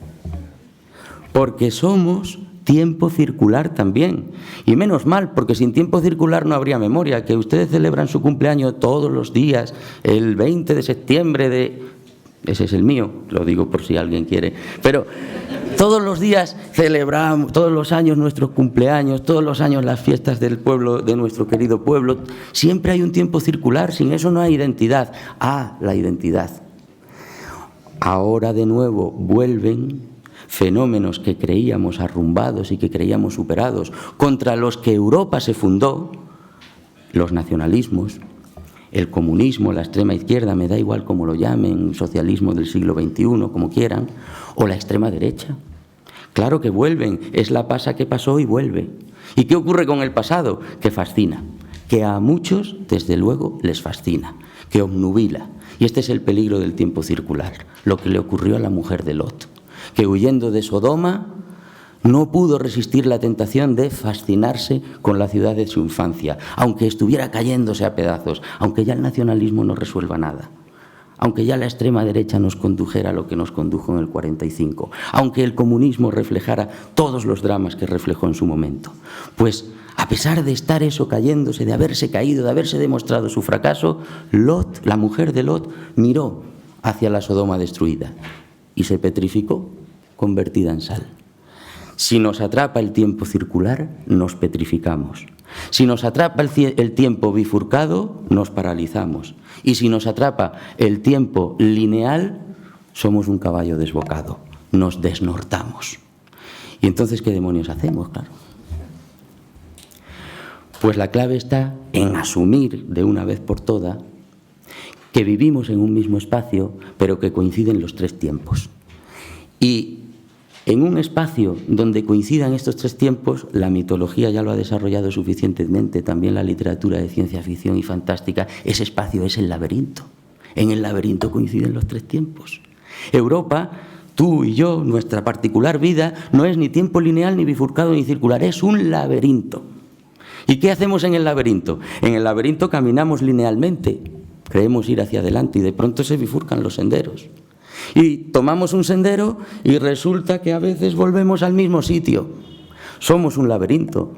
Porque somos tiempo circular también. Y menos mal, porque sin tiempo circular no habría memoria. Que ustedes celebran su cumpleaños todos los días, el 20 de septiembre de... Ese es el mío, lo digo por si alguien quiere. Pero todos los días celebramos, todos los años nuestros cumpleaños, todos los años las fiestas del pueblo, de nuestro querido pueblo. Siempre hay un tiempo circular, sin eso no hay identidad. La identidad. Ahora de nuevo vuelven fenómenos que creíamos arrumbados y que creíamos superados, contra los que Europa se fundó, los nacionalismos, el comunismo, la extrema izquierda, me da igual cómo lo llamen, socialismo del siglo XXI, como quieran, o la extrema derecha. Claro que vuelven, es la pasa que pasó y vuelve. ¿Y qué ocurre con el pasado? Que fascina, que a muchos, desde luego, les fascina, que obnubila. Y este es el peligro del tiempo circular, lo que le ocurrió a la mujer de Lot, que huyendo de Sodoma no pudo resistir la tentación de fascinarse con la ciudad de su infancia, aunque estuviera cayéndose a pedazos, aunque ya el nacionalismo no resuelva nada, aunque ya la extrema derecha nos condujera a lo que nos condujo en el 45, aunque el comunismo reflejara todos los dramas que reflejó en su momento. Pues a pesar de estar eso cayéndose, de haberse caído, de haberse demostrado su fracaso, Lot, la mujer de Lot, miró hacia la Sodoma destruida y se petrificó, convertida en sal. Si nos atrapa el tiempo circular, nos petrificamos. Si nos atrapa el tiempo bifurcado, nos paralizamos. Y si nos atrapa el tiempo lineal, somos un caballo desbocado. Nos desnortamos. ¿Y entonces qué demonios hacemos? Claro. Pues la clave está en asumir de una vez por todas que vivimos en un mismo espacio, pero que coinciden los tres tiempos. Y en un espacio donde coincidan estos tres tiempos, la mitología ya lo ha desarrollado suficientemente, también la literatura de ciencia ficción y fantástica, ese espacio es el laberinto. En el laberinto coinciden los tres tiempos. Europa, tú y yo, nuestra particular vida, no es ni tiempo lineal, ni bifurcado, ni circular, es un laberinto. ¿Y qué hacemos en el laberinto? En el laberinto caminamos linealmente, creemos ir hacia adelante y de pronto se bifurcan los senderos. Y tomamos un sendero y resulta que a veces volvemos al mismo sitio. Somos un laberinto.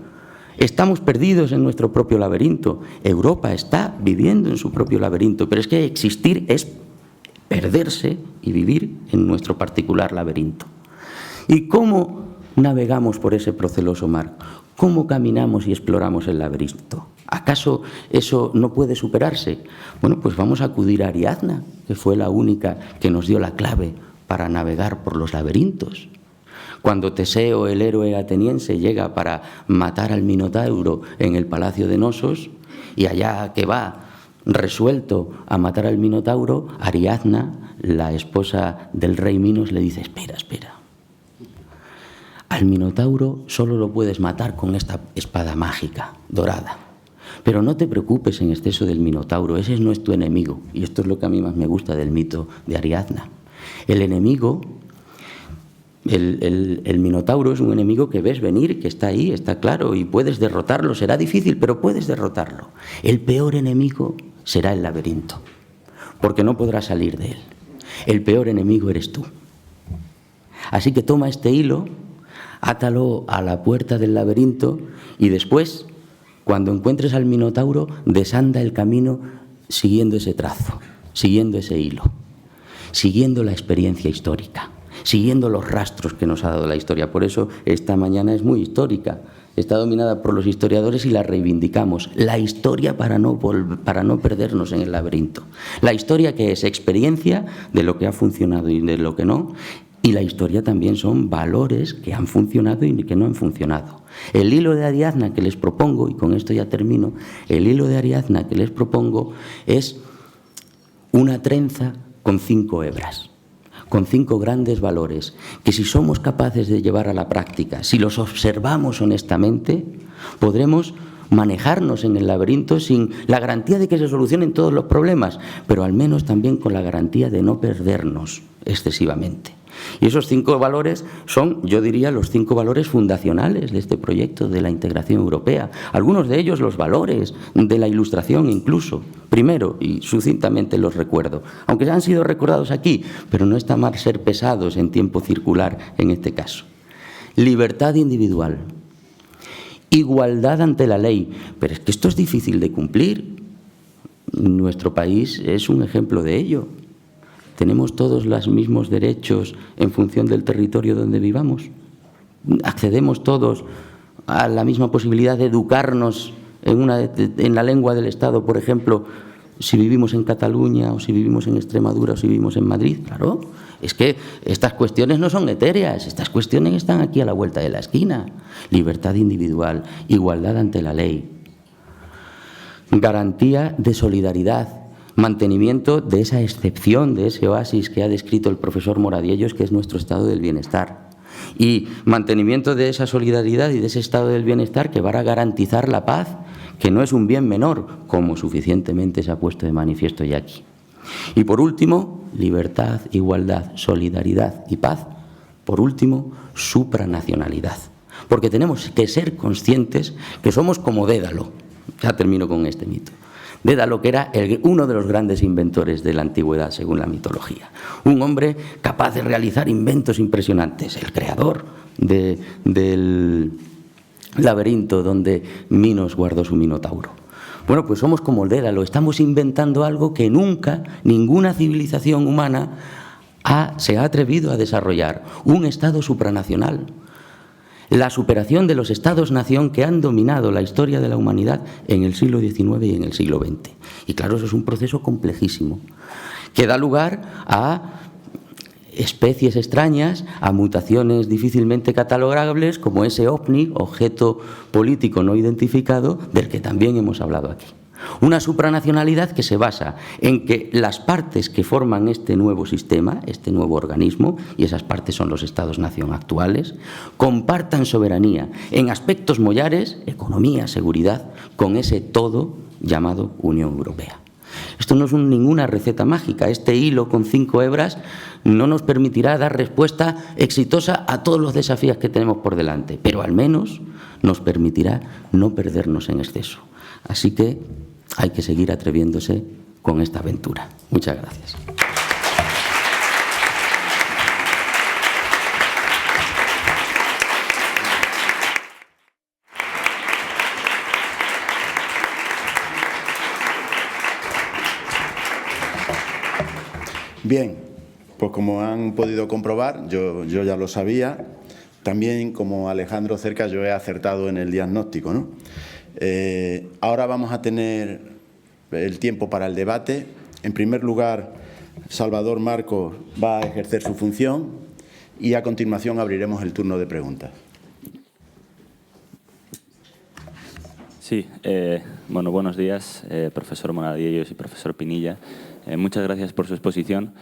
Estamos perdidos en nuestro propio laberinto. Europa está viviendo en su propio laberinto, pero es que existir es perderse y vivir en nuestro particular laberinto. ¿Y cómo navegamos por ese proceloso mar? ¿Cómo caminamos y exploramos el laberinto? ¿Acaso eso no puede superarse? Bueno, pues vamos a acudir a Ariadna, que fue la única que nos dio la clave para navegar por los laberintos. Cuando Teseo, el héroe ateniense, llega para matar al Minotauro en el palacio de Nosos, y allá que va resuelto a matar al Minotauro, Ariadna, la esposa del rey Minos, le dice: espera, espera. Al Minotauro solo lo puedes matar con esta espada mágica, dorada. Pero no te preocupes en exceso del Minotauro, ese no es tu enemigo. Y esto es lo que a mí más me gusta del mito de Ariadna. El enemigo, el Minotauro es un enemigo que ves venir, que está ahí, está claro, y puedes derrotarlo. Será difícil, pero puedes derrotarlo. El peor enemigo será el laberinto, porque no podrás salir de él. El peor enemigo eres tú. Así que toma este hilo, átalo a la puerta del laberinto y después, cuando encuentres al Minotauro, desanda el camino siguiendo ese trazo, siguiendo ese hilo, siguiendo la experiencia histórica, siguiendo los rastros que nos ha dado la historia. Por eso esta mañana es muy histórica. está dominada por los historiadores y la reivindicamos. La historia para no perdernos en el laberinto. La historia que es experiencia de lo que ha funcionado y de lo que no, y la historia también son valores que han funcionado y que no han funcionado. El hilo de Ariadna que les propongo, y con esto ya termino, el hilo de Ariadna que les propongo es una trenza con 5 hebras, con 5 grandes valores, que si somos capaces de llevar a la práctica, si los observamos honestamente, podremos manejarnos en el laberinto sin la garantía de que se solucionen todos los problemas, pero al menos también con la garantía de no perdernos excesivamente. Y esos 5 valores son, yo diría, los 5 valores fundacionales de este proyecto de la integración europea. Algunos de ellos los valores de la Ilustración incluso. Primero, y sucintamente los recuerdo, aunque han sido recordados aquí, pero no está mal ser pesados en tiempo circular en este caso. Libertad individual. Igualdad ante la ley. Pero es que esto es difícil de cumplir. Nuestro país es un ejemplo de ello. ¿Tenemos todos los mismos derechos en función del territorio donde vivamos? ¿Accedemos todos a la misma posibilidad de educarnos en la lengua del Estado, por ejemplo, si vivimos en Cataluña o si vivimos en Extremadura o si vivimos en Madrid? Claro, es que estas cuestiones no son etéreas, estas cuestiones están aquí a la vuelta de la esquina. Libertad individual, igualdad ante la ley, garantía de solidaridad, mantenimiento de esa excepción, de ese oasis que ha descrito el profesor Moradiellos, que es nuestro estado del bienestar. Y mantenimiento de esa solidaridad y de ese estado del bienestar que va a garantizar la paz, que no es un bien menor, como suficientemente se ha puesto de manifiesto ya aquí. Y por último, libertad, igualdad, solidaridad y paz. Por último, supranacionalidad. Porque tenemos que ser conscientes que somos como Dédalo. Ya termino con este mito. Dédalo, que era uno de los grandes inventores de la antigüedad, según la mitología. Un hombre capaz de realizar inventos impresionantes, el creador del laberinto donde Minos guardó su minotauro. Bueno, pues somos como el Dédalo, estamos inventando algo que nunca ninguna civilización humana se ha atrevido a desarrollar, un Estado supranacional. La superación de los Estados-nación que han dominado la historia de la humanidad en el siglo XIX y en el siglo XX. Y claro, eso es un proceso complejísimo, que da lugar a especies extrañas, a mutaciones difícilmente catalogables, como ese OVNI, objeto político no identificado, del que también hemos hablado aquí. Una supranacionalidad que se basa en que las partes que forman este nuevo sistema, este nuevo organismo, y esas partes son los Estados-nación actuales, compartan soberanía en aspectos mollares, economía, seguridad, con ese todo llamado Unión Europea. Esto no es ninguna receta mágica. Este hilo con 5 hebras no nos permitirá dar respuesta exitosa a todos los desafíos que tenemos por delante, pero al menos nos permitirá no perdernos en exceso. Así que hay que seguir atreviéndose con esta aventura. Muchas gracias. Bien, pues como han podido comprobar, yo ya lo sabía. También, como Alejandro Cerca, yo he acertado en el diagnóstico, ¿no? Ahora vamos a tener el tiempo para el debate. En primer lugar, Salvador Marcos va a ejercer su función y a continuación abriremos el turno de preguntas. Sí, bueno, buenos días, profesor Moradiellos y profesor Pinilla. Muchas gracias por su exposición.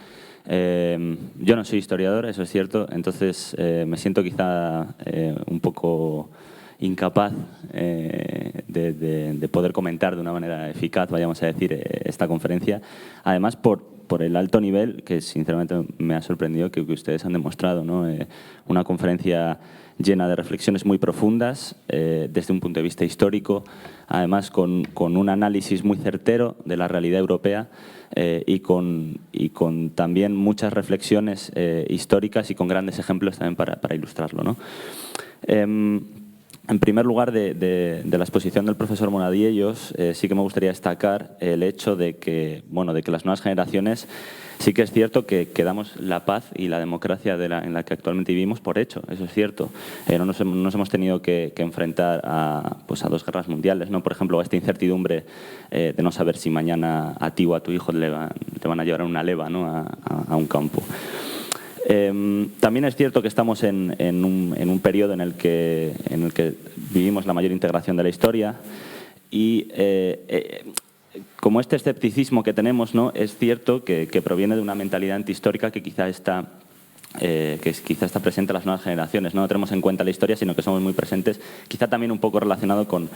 Yo no soy historiador, eso es cierto, entonces me siento quizá un poco incapaz de poder comentar de una manera eficaz, vayamos a decir, esta conferencia. Además, por el alto nivel que sinceramente me ha sorprendido que ustedes han demostrado, ¿no? Una conferencia llena de reflexiones muy profundas desde un punto de vista histórico, además con un análisis muy certero de la realidad europea y con también muchas reflexiones históricas y con grandes ejemplos también para ilustrarlo, ¿no? En primer lugar, de la exposición del profesor Monadiellos, sí que me gustaría destacar el hecho de que las nuevas generaciones sí que es cierto que damos la paz y la democracia en la que actualmente vivimos por hecho, eso es cierto. No nos hemos tenido que enfrentar a dos guerras mundiales, ¿no? Por ejemplo, a esta incertidumbre de no saber si mañana a ti o a tu hijo te van a llevar en una leva, ¿no? a un campo. También es cierto que estamos en un periodo en el que vivimos la mayor integración de la historia y como este escepticismo que tenemos, ¿no? Es cierto que proviene de una mentalidad antihistórica que quizá está presente en las nuevas generaciones. No tenemos en cuenta la historia, sino que somos muy presentes, quizá también un poco relacionado con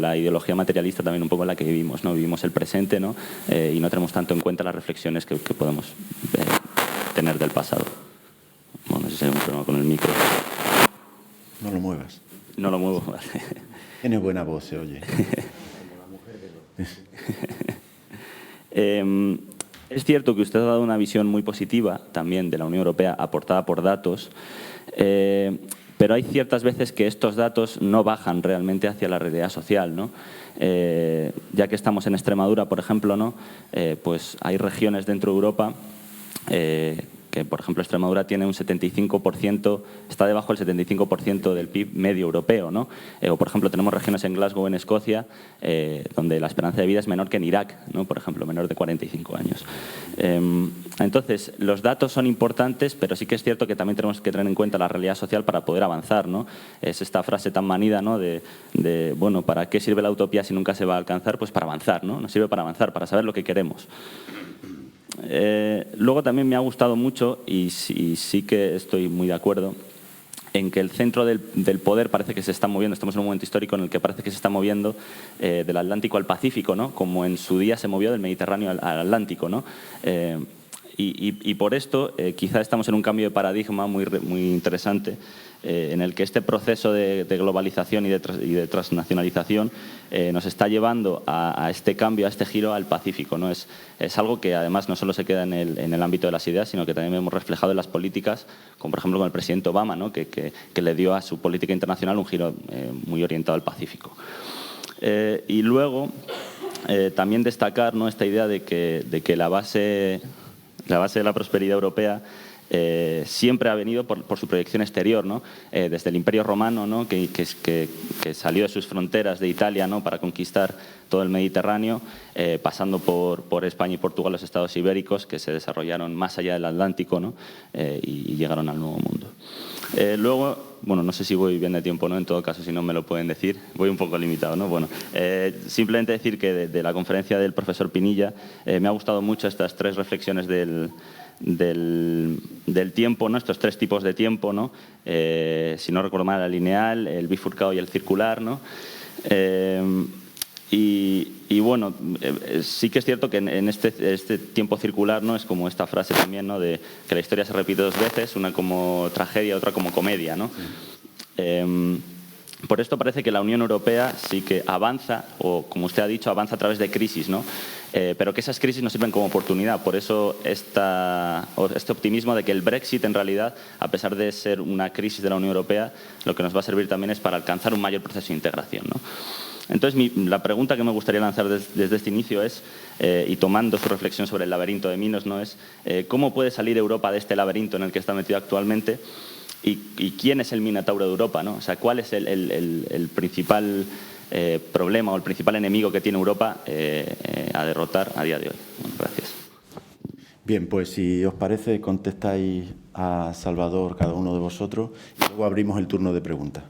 la ideología materialista también un poco en la que vivimos, ¿no? Vivimos el presente, ¿no? Y no tenemos tanto en cuenta las reflexiones que podemos tener del pasado. Bueno, no sé si hay un problema con el micro. No lo muevas. No lo muevo, vale. Tiene buena voz, se oye. Es cierto que usted ha dado una visión muy positiva también de la Unión Europea aportada por datos, pero hay ciertas veces que estos datos no bajan realmente hacia la realidad social, ¿no? Ya que estamos en Extremadura, por ejemplo, ¿no? Pues hay regiones dentro de Europa que, por ejemplo, Extremadura tiene un 75%, está debajo del 75% del PIB medio europeo, ¿no? O, por ejemplo, tenemos regiones en Glasgow, en Escocia, donde la esperanza de vida es menor que en Irak, ¿no? Por ejemplo, menor de 45 años. Entonces, los datos son importantes, pero sí que es cierto que también tenemos que tener en cuenta la realidad social para poder avanzar, ¿no? Es esta frase tan manida, ¿no? Bueno, ¿para qué sirve la utopía si nunca se va a alcanzar? Pues para avanzar, ¿no? Nos sirve para avanzar, para saber lo que queremos. Luego también me ha gustado mucho, y sí que estoy muy de acuerdo, en que el centro del poder parece que se está moviendo, estamos en un momento histórico en el que parece que se está moviendo del Atlántico al Pacífico, ¿no? Como en su día se movió del Mediterráneo al Atlántico, ¿no? Y por esto quizá estamos en un cambio de paradigma muy interesante, en el que este proceso de globalización y de transnacionalización nos está llevando a este cambio, a este giro al Pacífico, ¿no? Es algo que además no solo se queda en el ámbito de las ideas, sino que también hemos reflejado en las políticas, como por ejemplo con el presidente Obama, ¿no? que le dio a su política internacional un giro muy orientado al Pacífico. Y luego también destacar, ¿no? Esta idea de que la base de la prosperidad europea siempre ha venido por su proyección exterior, ¿no? Desde el Imperio Romano, ¿no? que salió de sus fronteras de Italia, ¿no? Para conquistar todo el Mediterráneo, pasando por España y Portugal, los estados ibéricos, que se desarrollaron más allá del Atlántico, ¿no? Y llegaron al Nuevo Mundo. Luego, bueno, no sé si voy bien de tiempo, ¿no? En todo caso, si no me lo pueden decir, voy un poco limitado, ¿no? Bueno, simplemente decir que de la conferencia del profesor Pinilla me ha gustado mucho estas tres reflexiones del tiempo, ¿no? Estos tres tipos de tiempo, ¿no? Si no recuerdo mal, el lineal, el bifurcado y el circular, ¿no? Y bueno, sí que es cierto que en este tiempo circular, ¿no? Es como esta frase también, ¿no? De que la historia se repite dos veces, una como tragedia, otra como comedia, ¿no? Por esto parece que la Unión Europea sí que avanza, o como usted ha dicho, avanza a través de crisis, ¿no? Pero que esas crisis nos sirven como oportunidad. Por eso este optimismo de que el Brexit, en realidad, a pesar de ser una crisis de la Unión Europea, lo que nos va a servir también es para alcanzar un mayor proceso de integración, ¿no? Entonces, la pregunta que me gustaría lanzar desde este inicio es, y tomando su reflexión sobre el laberinto de Minos, ¿no? Es ¿cómo puede salir Europa de este laberinto en el que está metido actualmente? ¿Y quién es el Minotauro de Europa, ¿no? O sea, ¿cuál es el principal problema o el principal enemigo que tiene Europa a derrotar a día de hoy? Bueno, gracias. Bien, pues si os parece, contestáis a Salvador cada uno de vosotros y luego abrimos el turno de preguntas.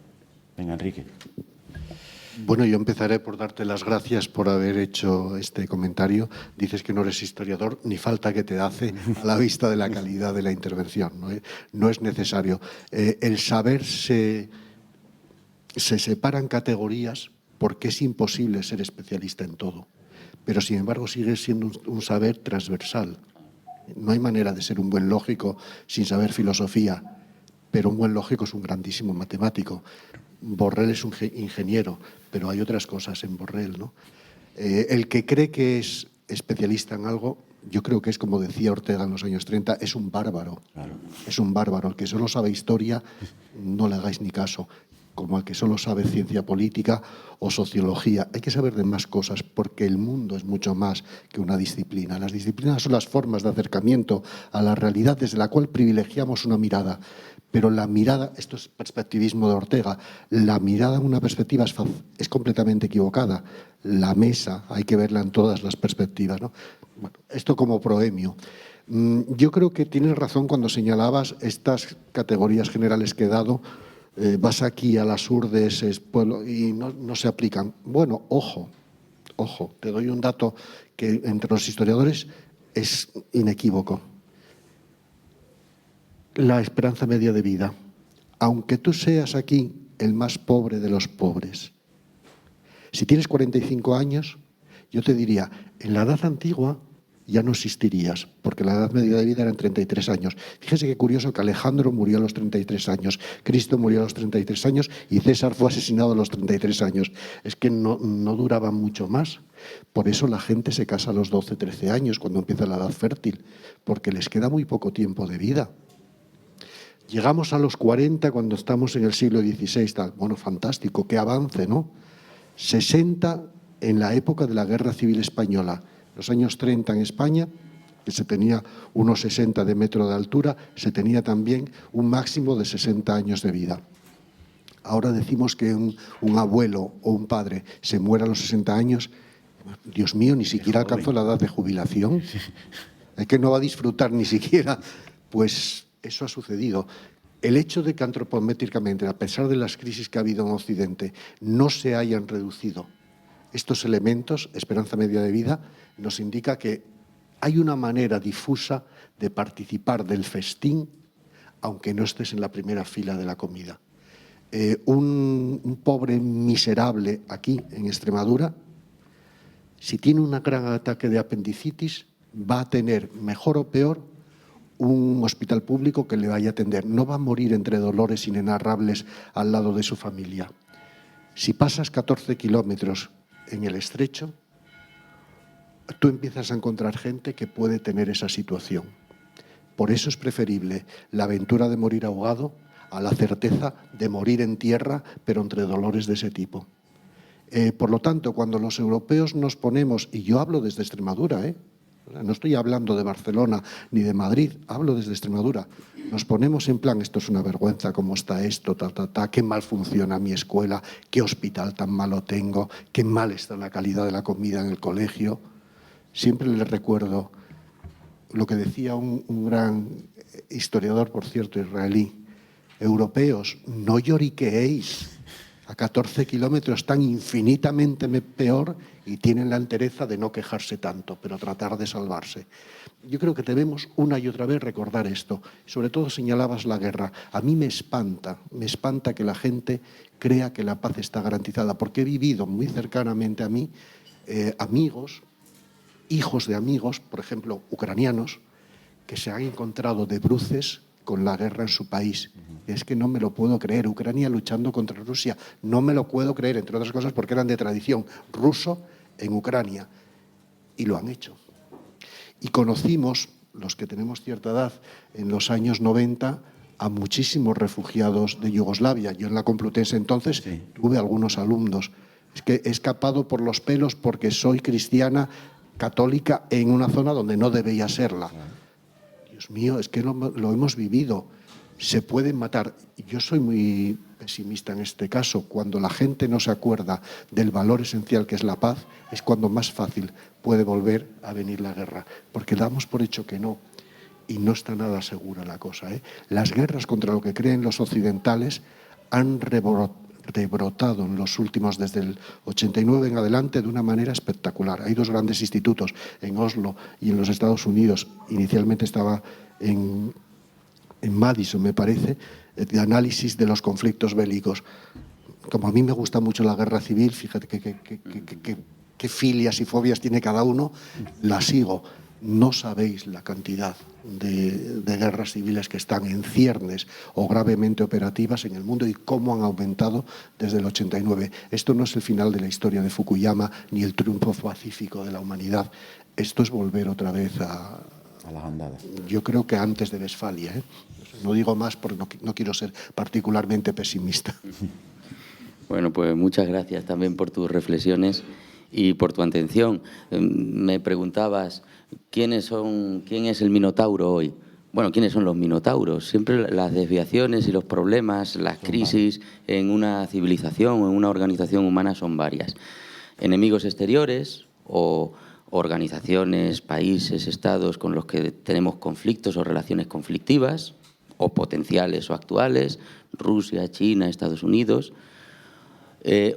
Venga, Enrique. Bueno, yo empezaré por darte las gracias por haber hecho este comentario. Dices que no eres historiador, ni falta que te hace a la vista de la calidad de la intervención, ¿no? No es necesario. El saber se separa en categorías porque es imposible ser especialista en todo, pero sin embargo sigue siendo un saber transversal. No hay manera de ser un buen lógico sin saber filosofía, pero un buen lógico es un grandísimo matemático. Borrell es un ingeniero, pero hay otras cosas en Borrell, ¿no? El que cree que es especialista en algo, yo creo que es como decía Ortega en los años 30, es un bárbaro. Claro. Es un bárbaro. El que solo sabe historia, no le hagáis ni caso. como el que solo sabe ciencia política o sociología. Hay que saber de más cosas porque el mundo es mucho más que una disciplina. Las disciplinas son las formas de acercamiento a la realidad desde la cual privilegiamos una mirada. Pero la mirada, esto es perspectivismo de Ortega, la mirada en una perspectiva es completamente equivocada. La mesa hay que verla en todas las perspectivas, ¿no? Bueno, esto como proemio. Yo creo que tienes razón cuando señalabas estas categorías generales que he dado. Vas aquí a las urdes pueblo, y no se aplican. Bueno, ojo, te doy un dato que entre los historiadores es inequívoco. La esperanza media de vida, aunque tú seas aquí el más pobre de los pobres, si tienes 45 años, yo te diría, en la edad antigua ya no existirías, porque la edad media de vida eran 33 años. Fíjese qué curioso que Alejandro murió a los 33 años, Cristo murió a los 33 años y César fue asesinado a los 33 años. Es que no duraban mucho más. Por eso la gente se casa a los 12, 13 años, cuando empieza la edad fértil, porque les queda muy poco tiempo de vida. Llegamos a los 40 cuando estamos en el siglo XVI. Tal. Bueno, fantástico, qué avance, ¿no? 60 en la época de la Guerra Civil Española. Los años 30 en España, que se tenía unos 60 de metro de altura, se tenía también un máximo de 60 años de vida. Ahora decimos que un abuelo o un padre se muere a los 60 años, Dios mío, ni siquiera alcanzó la edad de jubilación. Es que no va a disfrutar ni siquiera. Pues eso ha sucedido. El hecho de que antropométricamente, a pesar de las crisis que ha habido en Occidente, no se hayan reducido estos elementos, esperanza media de vida, nos indica que hay una manera difusa de participar del festín, aunque no estés en la primera fila de la comida. Un pobre miserable aquí, en Extremadura, si tiene un gran ataque de apendicitis, va a tener, mejor o peor, un hospital público que le vaya a atender. No va a morir entre dolores inenarrables al lado de su familia. Si pasas 14 kilómetros en el estrecho, tú empiezas a encontrar gente que puede tener esa situación. Por eso es preferible la aventura de morir ahogado a la certeza de morir en tierra, pero entre dolores de ese tipo. Por lo tanto, cuando los europeos nos ponemos, y yo hablo desde Extremadura, no estoy hablando de Barcelona ni de Madrid, hablo desde Extremadura, nos ponemos en plan, esto es una vergüenza, cómo está esto, qué mal funciona mi escuela, qué hospital tan malo tengo, qué mal está la calidad de la comida en el colegio. Siempre les recuerdo lo que decía un gran historiador, por cierto, israelí: europeos, no lloriqueéis. A 14 kilómetros están infinitamente peor y tienen la entereza de no quejarse tanto, pero tratar de salvarse. Yo creo que debemos una y otra vez recordar esto. Sobre todo señalabas la guerra. A mí me espanta que la gente crea que la paz está garantizada, porque he vivido muy cercanamente a mí amigos, hijos de amigos, por ejemplo, ucranianos, que se han encontrado de bruces con la guerra en su país. Es que no me lo puedo creer. Ucrania luchando contra Rusia. No me lo puedo creer, entre otras cosas porque eran de tradición ruso en Ucrania. Y lo han hecho. Y conocimos, los que tenemos cierta edad, en los años 90, a muchísimos refugiados de Yugoslavia. Yo en la Complutense entonces tuve algunos alumnos. Es que he escapado por los pelos porque soy cristiana católica en una zona donde no debía serla. Dios mío, es que lo hemos vivido. Se pueden matar. Yo soy muy pesimista en este caso. Cuando la gente no se acuerda del valor esencial que es la paz, es cuando más fácil puede volver a venir la guerra. Porque damos por hecho que no. Y no está nada segura la cosa. Las guerras contra lo que creen los occidentales han rebrotado en los últimos, desde el 89 en adelante, de una manera espectacular. Hay dos grandes institutos en Oslo y en los Estados Unidos. Inicialmente estaba en Madison, me parece, de análisis de los conflictos bélicos. Como a mí me gusta mucho la guerra civil, fíjate qué filias y fobias tiene cada uno, la sigo. No sabéis la cantidad de guerras civiles que están en ciernes o gravemente operativas en el mundo y cómo han aumentado desde el 89. Esto no es el final de la historia de Fukuyama ni el triunfo pacífico de la humanidad. Esto es volver otra vez a las andadas. Yo creo que antes de Westfalia. No digo más porque no quiero ser particularmente pesimista. Bueno, pues muchas gracias también por tus reflexiones y por tu atención. Me preguntabas, ¿quién es el Minotauro hoy? Bueno, ¿quiénes son los minotauros? Siempre las desviaciones y los problemas, las crisis en una civilización o en una organización humana son varias. Enemigos exteriores o organizaciones, países, estados con los que tenemos conflictos o relaciones conflictivas, o potenciales o actuales, Rusia, China, Estados Unidos,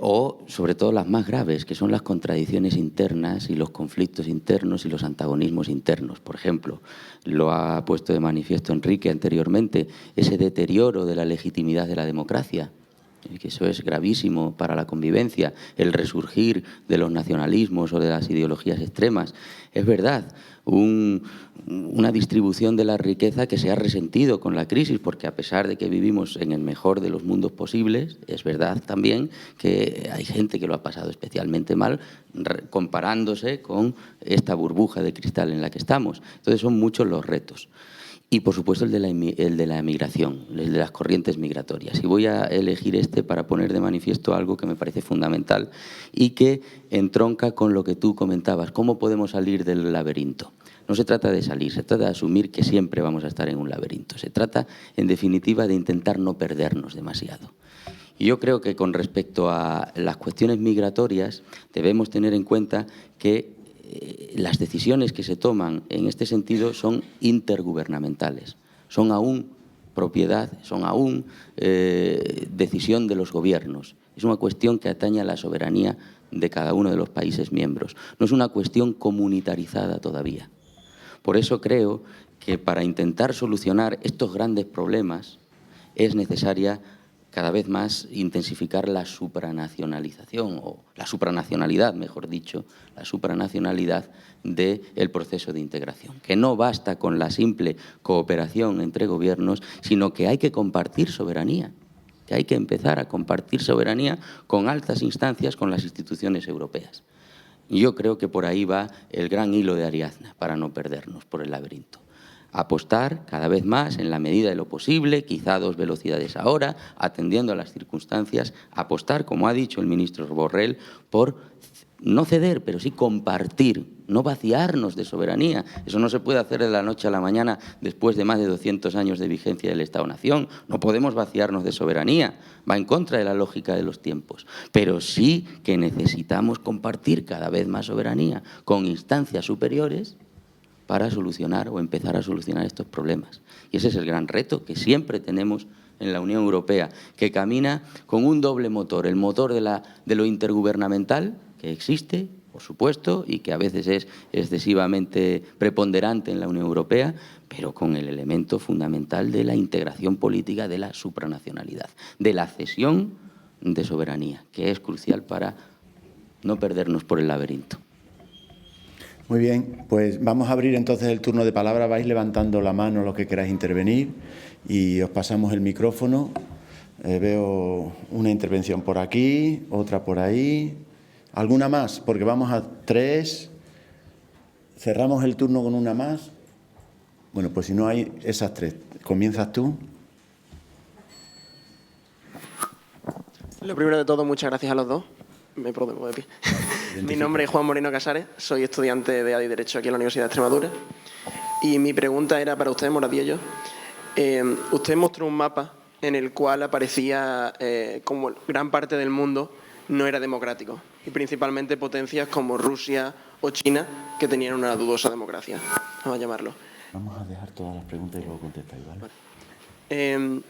o sobre todo las más graves, que son las contradicciones internas y los conflictos internos y los antagonismos internos. Por ejemplo, lo ha puesto de manifiesto Enrique anteriormente, ese deterioro de la legitimidad de la democracia, que eso es gravísimo para la convivencia, el resurgir de los nacionalismos o de las ideologías extremas. Es verdad, una distribución de la riqueza que se ha resentido con la crisis, porque a pesar de que vivimos en el mejor de los mundos posibles, es verdad también que hay gente que lo ha pasado especialmente mal comparándose con esta burbuja de cristal en la que estamos. Entonces son muchos los retos. Y, por supuesto, el de la emigración, el de las corrientes migratorias. Y voy a elegir para poner de manifiesto algo que me parece fundamental y que entronca con lo que tú comentabas. ¿Cómo podemos salir del laberinto? No se trata de salir, se trata de asumir que siempre vamos a estar en un laberinto. Se trata, en definitiva, de intentar no perdernos demasiado. Y yo creo que con respecto a las cuestiones migratorias debemos tener en cuenta que las decisiones que se toman en este sentido son intergubernamentales, son aún propiedad, son aún decisión de los gobiernos. Es una cuestión que atañe a la soberanía de cada uno de los países miembros. No es una cuestión comunitarizada todavía. Por eso creo que para intentar solucionar estos grandes problemas es necesaria cada vez más intensificar la supranacionalización, o la supranacionalidad, mejor dicho, la supranacionalidad del proceso de integración. Que no basta con la simple cooperación entre gobiernos, sino que hay que compartir soberanía, que hay que empezar a compartir soberanía con altas instancias, con las instituciones europeas. Y yo creo que por ahí va el gran hilo de Ariadna, para no perdernos por el laberinto. Apostar cada vez más, en la medida de lo posible, quizá a 2 velocidades ahora, atendiendo a las circunstancias, apostar, como ha dicho el ministro Borrell, por no ceder, pero sí compartir, no vaciarnos de soberanía. Eso no se puede hacer de la noche a la mañana después de más de 200 años de vigencia del Estado-Nación. No podemos vaciarnos de soberanía, va en contra de la lógica de los tiempos. Pero sí que necesitamos compartir cada vez más soberanía con instancias superiores para solucionar o empezar a solucionar estos problemas. Y ese es el gran reto que siempre tenemos en la Unión Europea, que camina con un doble motor, el motor de lo intergubernamental, que existe, por supuesto, y que a veces es excesivamente preponderante en la Unión Europea, pero con el elemento fundamental de la integración política, de la supranacionalidad, de la cesión de soberanía, que es crucial para no perdernos por el laberinto. Muy bien, pues vamos a abrir entonces el turno de palabra. Vais levantando la mano los que queráis intervenir y os pasamos el micrófono. Veo una intervención por aquí, otra por ahí. ¿Alguna más? Porque vamos a 3. ¿Cerramos el turno con una más? Bueno, pues si no hay esas 3. ¿Comienzas tú? Lo primero de todo, muchas gracias a los dos. Me pongo de pie. Mi nombre es Juan Moreno Casares, soy estudiante de AD y Derecho aquí en la Universidad de Extremadura. Y mi pregunta era para usted, Moradillo. Usted mostró un mapa en el cual aparecía como gran parte del mundo no era democrático, y principalmente potencias como Rusia o China, que tenían una dudosa democracia, vamos a llamarlo. Vamos a dejar todas las preguntas y luego contestáis, ¿vale?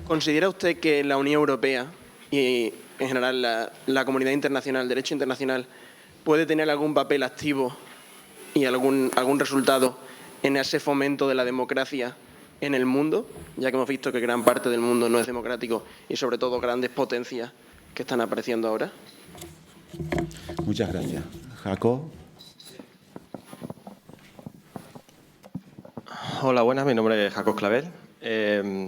¿Considera usted que la Unión Europea y en general la comunidad internacional, el derecho internacional, puede tener algún papel activo y algún resultado en ese fomento de la democracia en el mundo, ya que hemos visto que gran parte del mundo no es democrático y sobre todo grandes potencias que están apareciendo ahora? Muchas gracias. Jacob. Hola, buenas. Mi nombre es Jacob Clavel.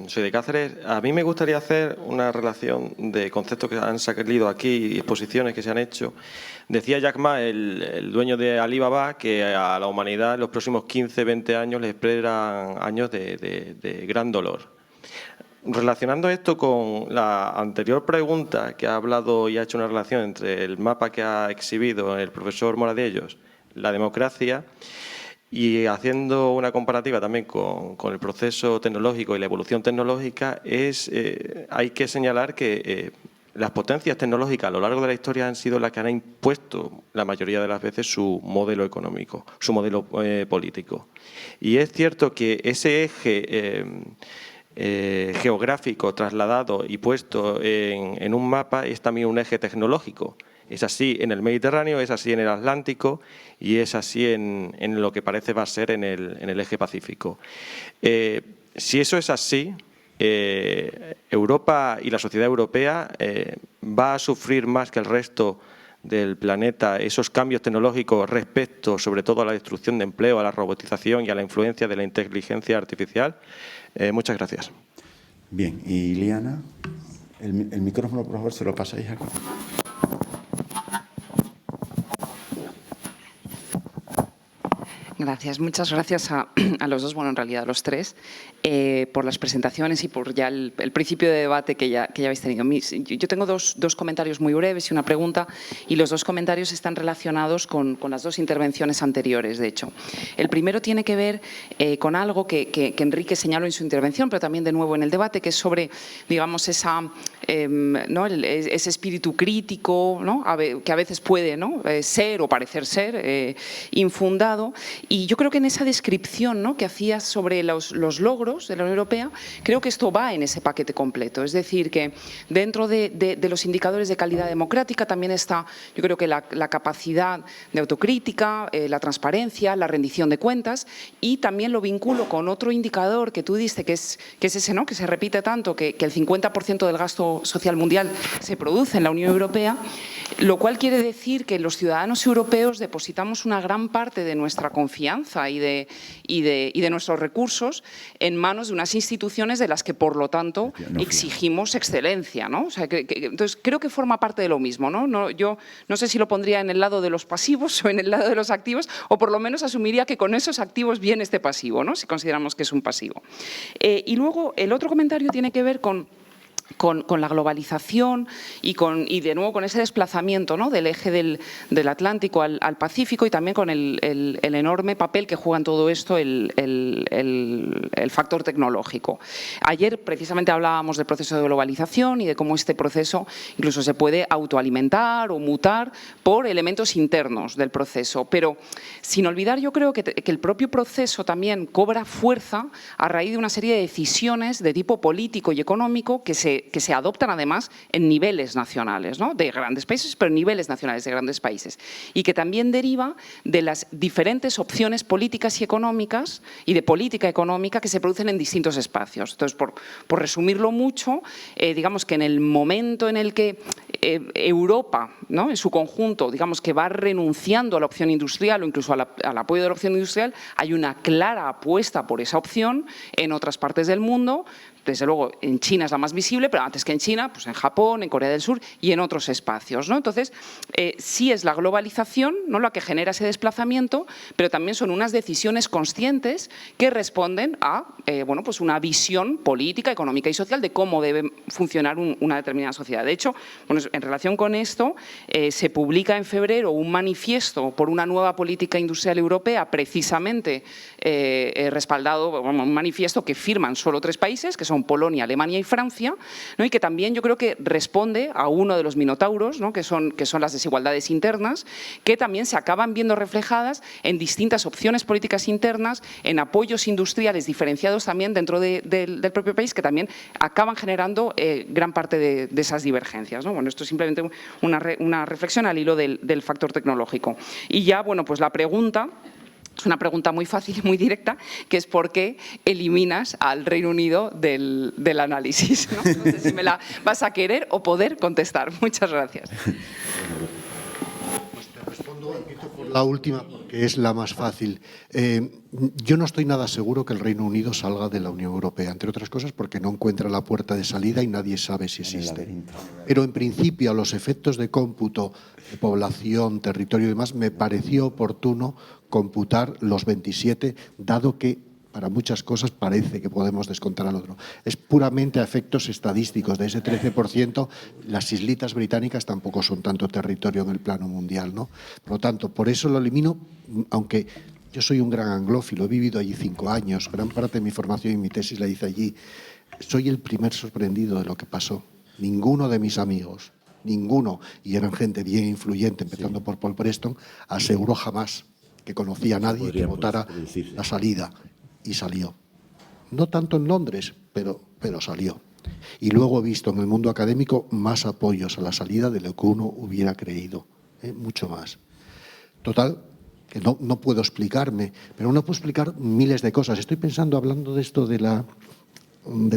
Soy de Cáceres. A mí me gustaría hacer una relación de conceptos que han salido aquí y exposiciones que se han hecho. Decía Jack Ma, el dueño de Alibaba, que a la humanidad en los próximos 15, 20 años le esperan años de gran dolor. relacionando esto con la anterior pregunta que ha hablado y ha hecho una relación entre el mapa que ha exhibido el profesor Moradellos, la democracia, y haciendo una comparativa también con el proceso tecnológico y la evolución tecnológica, hay que señalar que las potencias tecnológicas a lo largo de la historia han sido las que han impuesto la mayoría de las veces su modelo económico, su modelo político. Y es cierto que ese eje geográfico trasladado y puesto en un mapa es también un eje tecnológico. Es así en el Mediterráneo, es así en el Atlántico y es así en lo que parece va a ser en el eje Pacífico. Si eso es así, Europa y la sociedad europea va a sufrir más que el resto del planeta esos cambios tecnológicos respecto sobre todo a la destrucción de empleo, a la robotización y a la influencia de la inteligencia artificial. Muchas gracias. Bien, y Liana, el micrófono, por favor, se lo pasáis acá. Gracias, muchas gracias a los dos, bueno, en realidad a los tres, por las presentaciones y por ya el principio de debate que ya habéis tenido. Yo tengo dos comentarios muy breves y una pregunta, y los dos comentarios están relacionados con las dos intervenciones anteriores, de hecho. El primero tiene que ver con algo que Enrique señaló en su intervención, pero también de nuevo en el debate, que es sobre, digamos, ¿no? ese espíritu crítico, ¿no? Que a veces puede, ¿no? Ser o parecer ser infundado. Y yo creo que en esa descripción, ¿no? que hacías sobre los logros de la Unión Europea, creo que esto va en ese paquete completo. Es decir, que dentro de los indicadores de calidad democrática también está, yo creo que la capacidad de autocrítica, la transparencia, la rendición de cuentas, y también lo vinculo con otro indicador que tú diste, que es ese, ¿no? que se repite tanto, que el 50% del gasto social mundial se produce en la Unión Europea, lo cual quiere decir que los ciudadanos europeos depositamos una gran parte de nuestra confianza y de nuestros recursos en manos de unas instituciones de las que, por lo tanto, exigimos excelencia, ¿no? O sea, entonces, creo que forma parte de lo mismo, ¿no? Yo no sé si lo pondría en el lado de los pasivos o en el lado de los activos, o por lo menos asumiría que con esos activos viene este pasivo, ¿no? Si consideramos que es un pasivo. Y luego, el otro comentario tiene que ver con la globalización y de nuevo con ese desplazamiento, ¿no? del eje del Atlántico al Pacífico, y también con el enorme papel que juega en todo esto el factor tecnológico. Ayer precisamente hablábamos del proceso de globalización y de cómo este proceso incluso se puede autoalimentar o mutar por elementos internos del proceso, pero sin olvidar, yo creo que el propio proceso también cobra fuerza a raíz de una serie de decisiones de tipo político y económico que se adoptan además en niveles nacionales, ¿no? de grandes países, pero en niveles nacionales de grandes países, y que también deriva de las diferentes opciones políticas y económicas y de política económica que se producen en distintos espacios. Entonces, por resumirlo mucho, digamos que en el momento en el que Europa, ¿no? en su conjunto, digamos que va renunciando a la opción industrial o incluso al apoyo de la opción industrial, hay una clara apuesta por esa opción en otras partes del mundo. Desde luego, en China es la más visible, pero antes que en China, pues en Japón, en Corea del Sur y en otros espacios, ¿no? Entonces, sí es la globalización, ¿no? la que genera ese desplazamiento, pero también son unas decisiones conscientes que responden a bueno, pues una visión política, económica y social de cómo debe funcionar una determinada sociedad. De hecho, bueno, en relación con esto, se publica en febrero un manifiesto por una nueva política industrial europea, precisamente respaldado, bueno, un manifiesto que firman solo 3 países, que son Polonia, Alemania y Francia, ¿no? y que también yo creo que responde a uno de los minotauros, ¿no? que son las desigualdades internas, que también se acaban viendo reflejadas en distintas opciones políticas internas, en apoyos industriales diferenciados también dentro del propio país, que también acaban generando gran parte de esas divergencias, ¿no? Bueno, esto es simplemente una reflexión al hilo del factor tecnológico. Y ya, bueno, pues la pregunta es una pregunta muy fácil y muy directa, que es ¿por qué eliminas al Reino Unido del análisis? No sé si me la vas a querer o poder contestar. Muchas gracias. Pues te respondo, empiezo por la última porque es la más fácil. Yo no estoy nada seguro que el Reino Unido salga de la Unión Europea, entre otras cosas porque no encuentra la puerta de salida y nadie sabe si existe. Pero en principio, a los efectos de cómputo de población, territorio y demás, me pareció oportuno computar los 27, dado que para muchas cosas parece que podemos descontar al otro. Es puramente a efectos estadísticos. De ese 13%, las islitas británicas tampoco son tanto territorio en el plano mundial, ¿no? Por lo tanto, por eso lo elimino, aunque yo soy un gran anglófilo, he vivido allí 5 años, gran parte de mi formación y mi tesis la hice allí. Soy el primer sorprendido de lo que pasó. Ninguno de mis amigos, ninguno, y eran gente bien influyente, empezando por Paul Preston, aseguró jamás que conocía a nadie que votara la salida. Y salió. No tanto en Londres, pero salió. Y luego he visto en el mundo académico más apoyos a la salida de lo que uno hubiera creído, mucho más. Total, que no puedo explicarme, pero no puedo explicar miles de cosas. Estoy pensando, hablando de esto de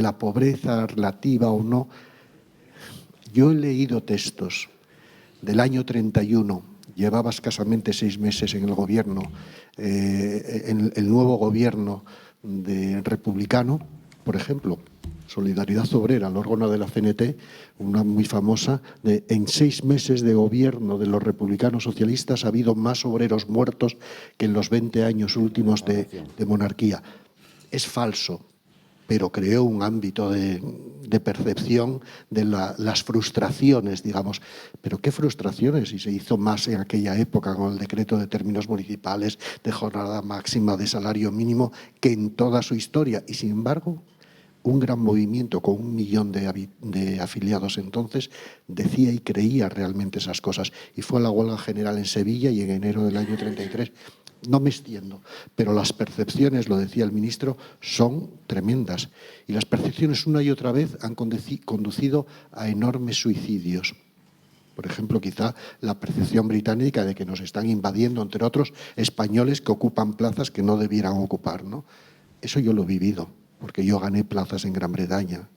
la pobreza relativa o no, yo he leído textos del año 31, llevaba escasamente 6 meses en el gobierno, en el nuevo gobierno republicano, por ejemplo, Solidaridad Obrera, el órgano de la CNT, una muy famosa, en 6 meses de gobierno de los republicanos socialistas ha habido más obreros muertos que en los 20 años últimos de monarquía. Es falso, pero creó un ámbito de percepción de las frustraciones, digamos. ¿Pero qué frustraciones? Y se hizo más en aquella época con el decreto de términos municipales, de jornada máxima, de salario mínimo, que en toda su historia. Y sin embargo, un gran movimiento con 1 millón de afiliados entonces decía y creía realmente esas cosas. Y fue a la huelga general en Sevilla y en enero del año 33. No me extiendo, pero las percepciones, lo decía el ministro, son tremendas. Y las percepciones una y otra vez han conducido a enormes suicidios. Por ejemplo, quizá la percepción británica de que nos están invadiendo, entre otros, españoles que ocupan plazas que no debieran ocupar, ¿no? Eso yo lo he vivido, porque yo gané plazas en Gran Bretaña.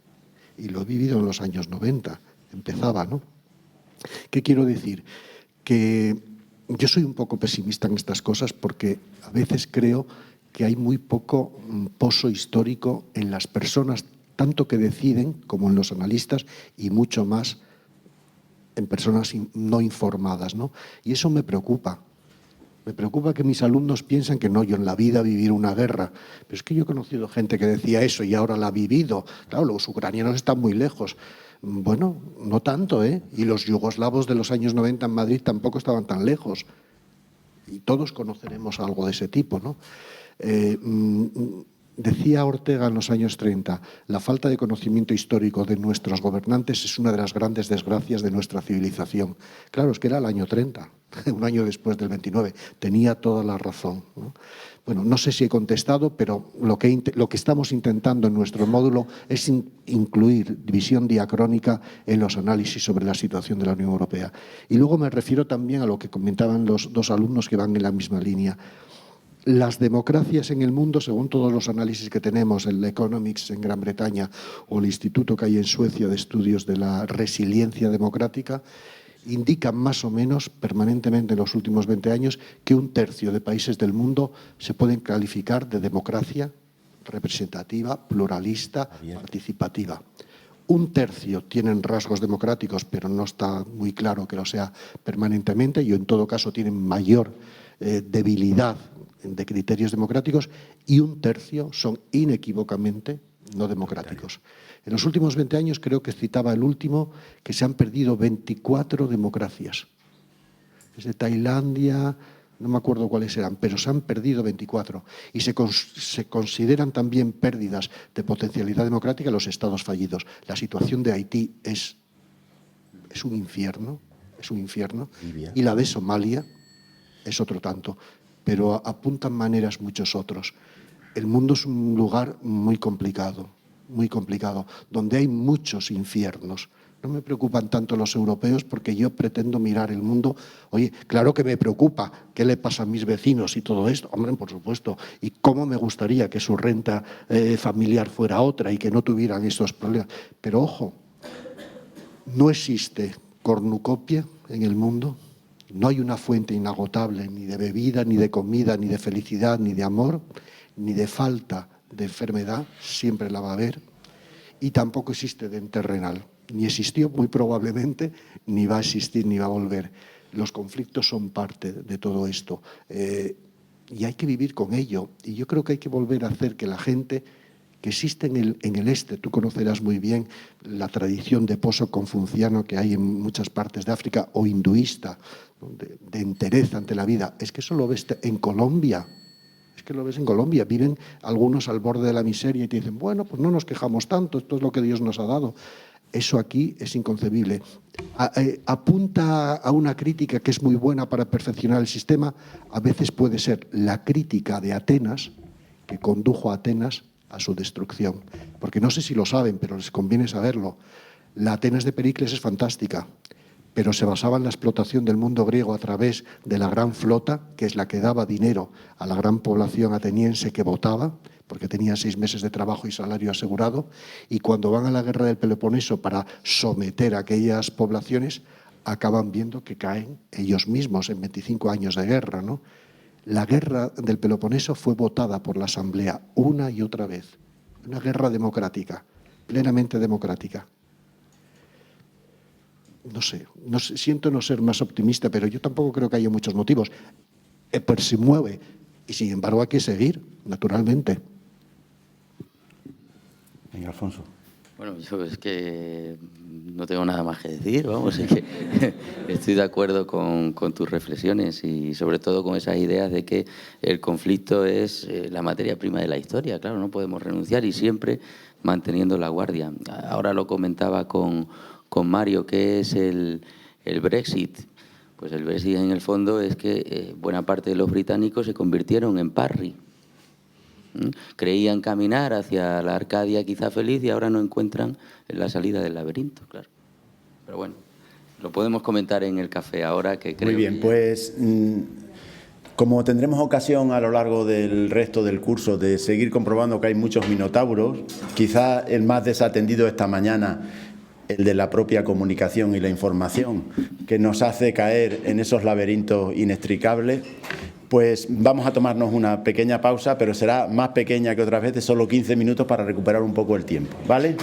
Y lo he vivido en los años 90. Empezaba, ¿no? ¿Qué quiero decir? Que yo soy un poco pesimista en estas cosas porque a veces creo que hay muy poco pozo histórico en las personas, tanto que deciden como en los analistas y mucho más en personas no informadas, ¿no? Y eso me preocupa. Me preocupa que mis alumnos piensen que no, yo en la vida vivir una guerra. Pero es que yo he conocido gente que decía eso y ahora la ha vivido. Claro, los ucranianos están muy lejos. Bueno, no tanto, ¿eh? Y los yugoslavos de los años 90 en Madrid tampoco estaban tan lejos. Y todos conoceremos algo de ese tipo, ¿no? Decía Ortega en los años 30, la falta de conocimiento histórico de nuestros gobernantes es una de las grandes desgracias de nuestra civilización. Claro, es que era el año 30, un año después del 29. Tenía toda la razón, ¿no? Bueno, no sé si he contestado, pero lo que estamos intentando en nuestro módulo es incluir visión diacrónica en los análisis sobre la situación de la Unión Europea. Y luego me refiero también a lo que comentaban los 2 alumnos que van en la misma línea. Las democracias en el mundo, según todos los análisis que tenemos, el Economics en Gran Bretaña o el instituto que hay en Suecia de estudios de la resiliencia democrática, indican más o menos permanentemente en los últimos 20 años que 1/3 de países del mundo se pueden calificar de democracia representativa, pluralista, participativa. 1/3 tienen rasgos democráticos, pero no está muy claro que lo sea permanentemente, y en todo caso tienen mayor debilidad de criterios democráticos, y 1/3 son inequívocamente no democráticos. En los últimos 20 años, creo que citaba el último, que se han perdido 24 democracias. Desde Tailandia, no me acuerdo cuáles eran, pero se han perdido 24. Y se consideran también pérdidas de potencialidad democrática los estados fallidos. La situación de Haití es un infierno, y la de Somalia es otro tanto, pero apuntan maneras muchos otros. El mundo es un lugar muy complicado, donde hay muchos infiernos. No me preocupan tanto los europeos porque yo pretendo mirar el mundo. Oye, claro que me preocupa qué le pasa a mis vecinos y todo esto. Hombre, por supuesto. Y cómo me gustaría que su renta familiar fuera otra y que no tuvieran estos problemas. Pero ojo, no existe cornucopia en el mundo. No hay una fuente inagotable ni de bebida, ni de comida, ni de felicidad, ni de amor, ni de falta de enfermedad, siempre la va a haber, y tampoco existe de terrenal. Ni existió muy probablemente, ni va a existir, ni va a volver. Los conflictos son parte de todo esto. y hay que vivir con ello. Y yo creo que hay que volver a hacer que la gente que existe en el este, tú conocerás muy bien la tradición de pozo confuciano que hay en muchas partes de África, o hinduista, de entereza ante la vida. Es que eso lo ves en Colombia. Es que lo ves en Colombia. Viven algunos al borde de la miseria y te dicen, bueno, pues no nos quejamos tanto, esto es lo que Dios nos ha dado. Eso aquí es inconcebible. Apunta a una crítica que es muy buena para perfeccionar el sistema. A veces puede ser la crítica de Atenas, que condujo a Atenas a su destrucción. Porque no sé si lo saben, pero les conviene saberlo. La Atenas de Pericles es fantástica, pero se basaba en la explotación del mundo griego a través de la gran flota, que es la que daba dinero a la gran población ateniense que votaba, porque tenía 6 meses de trabajo y salario asegurado, y cuando van a la guerra del Peloponeso para someter a aquellas poblaciones, acaban viendo que caen ellos mismos en 25 años de guerra, ¿no? La guerra del Peloponeso fue votada por la Asamblea una y otra vez. Una guerra democrática, plenamente democrática. No sé, siento no ser más optimista, pero yo tampoco creo que haya muchos motivos. Pues se mueve y sin embargo hay que seguir, naturalmente. Venga, Alfonso. Bueno, yo es que no tengo nada más que decir, vamos, es que estoy de acuerdo con tus reflexiones y sobre todo con esas ideas de que el conflicto es la materia prima de la historia, claro, no podemos renunciar y siempre manteniendo la guardia. Ahora lo comentaba con Mario, ¿qué es el Brexit? Pues el Brexit en el fondo es que buena parte de los británicos se convirtieron en parry. Creían caminar hacia la Arcadia quizá feliz y ahora no encuentran la salida del laberinto, claro. Pero bueno, lo podemos comentar en el café ahora que creo. Muy bien, pues como tendremos ocasión a lo largo del resto del curso de seguir comprobando que hay muchos minotauros, quizá el más desatendido esta mañana, el de la propia comunicación y la información, que nos hace caer en esos laberintos inextricables, pues vamos a tomarnos una pequeña pausa, pero será más pequeña que otras veces, solo 15 minutos para recuperar un poco el tiempo, ¿vale?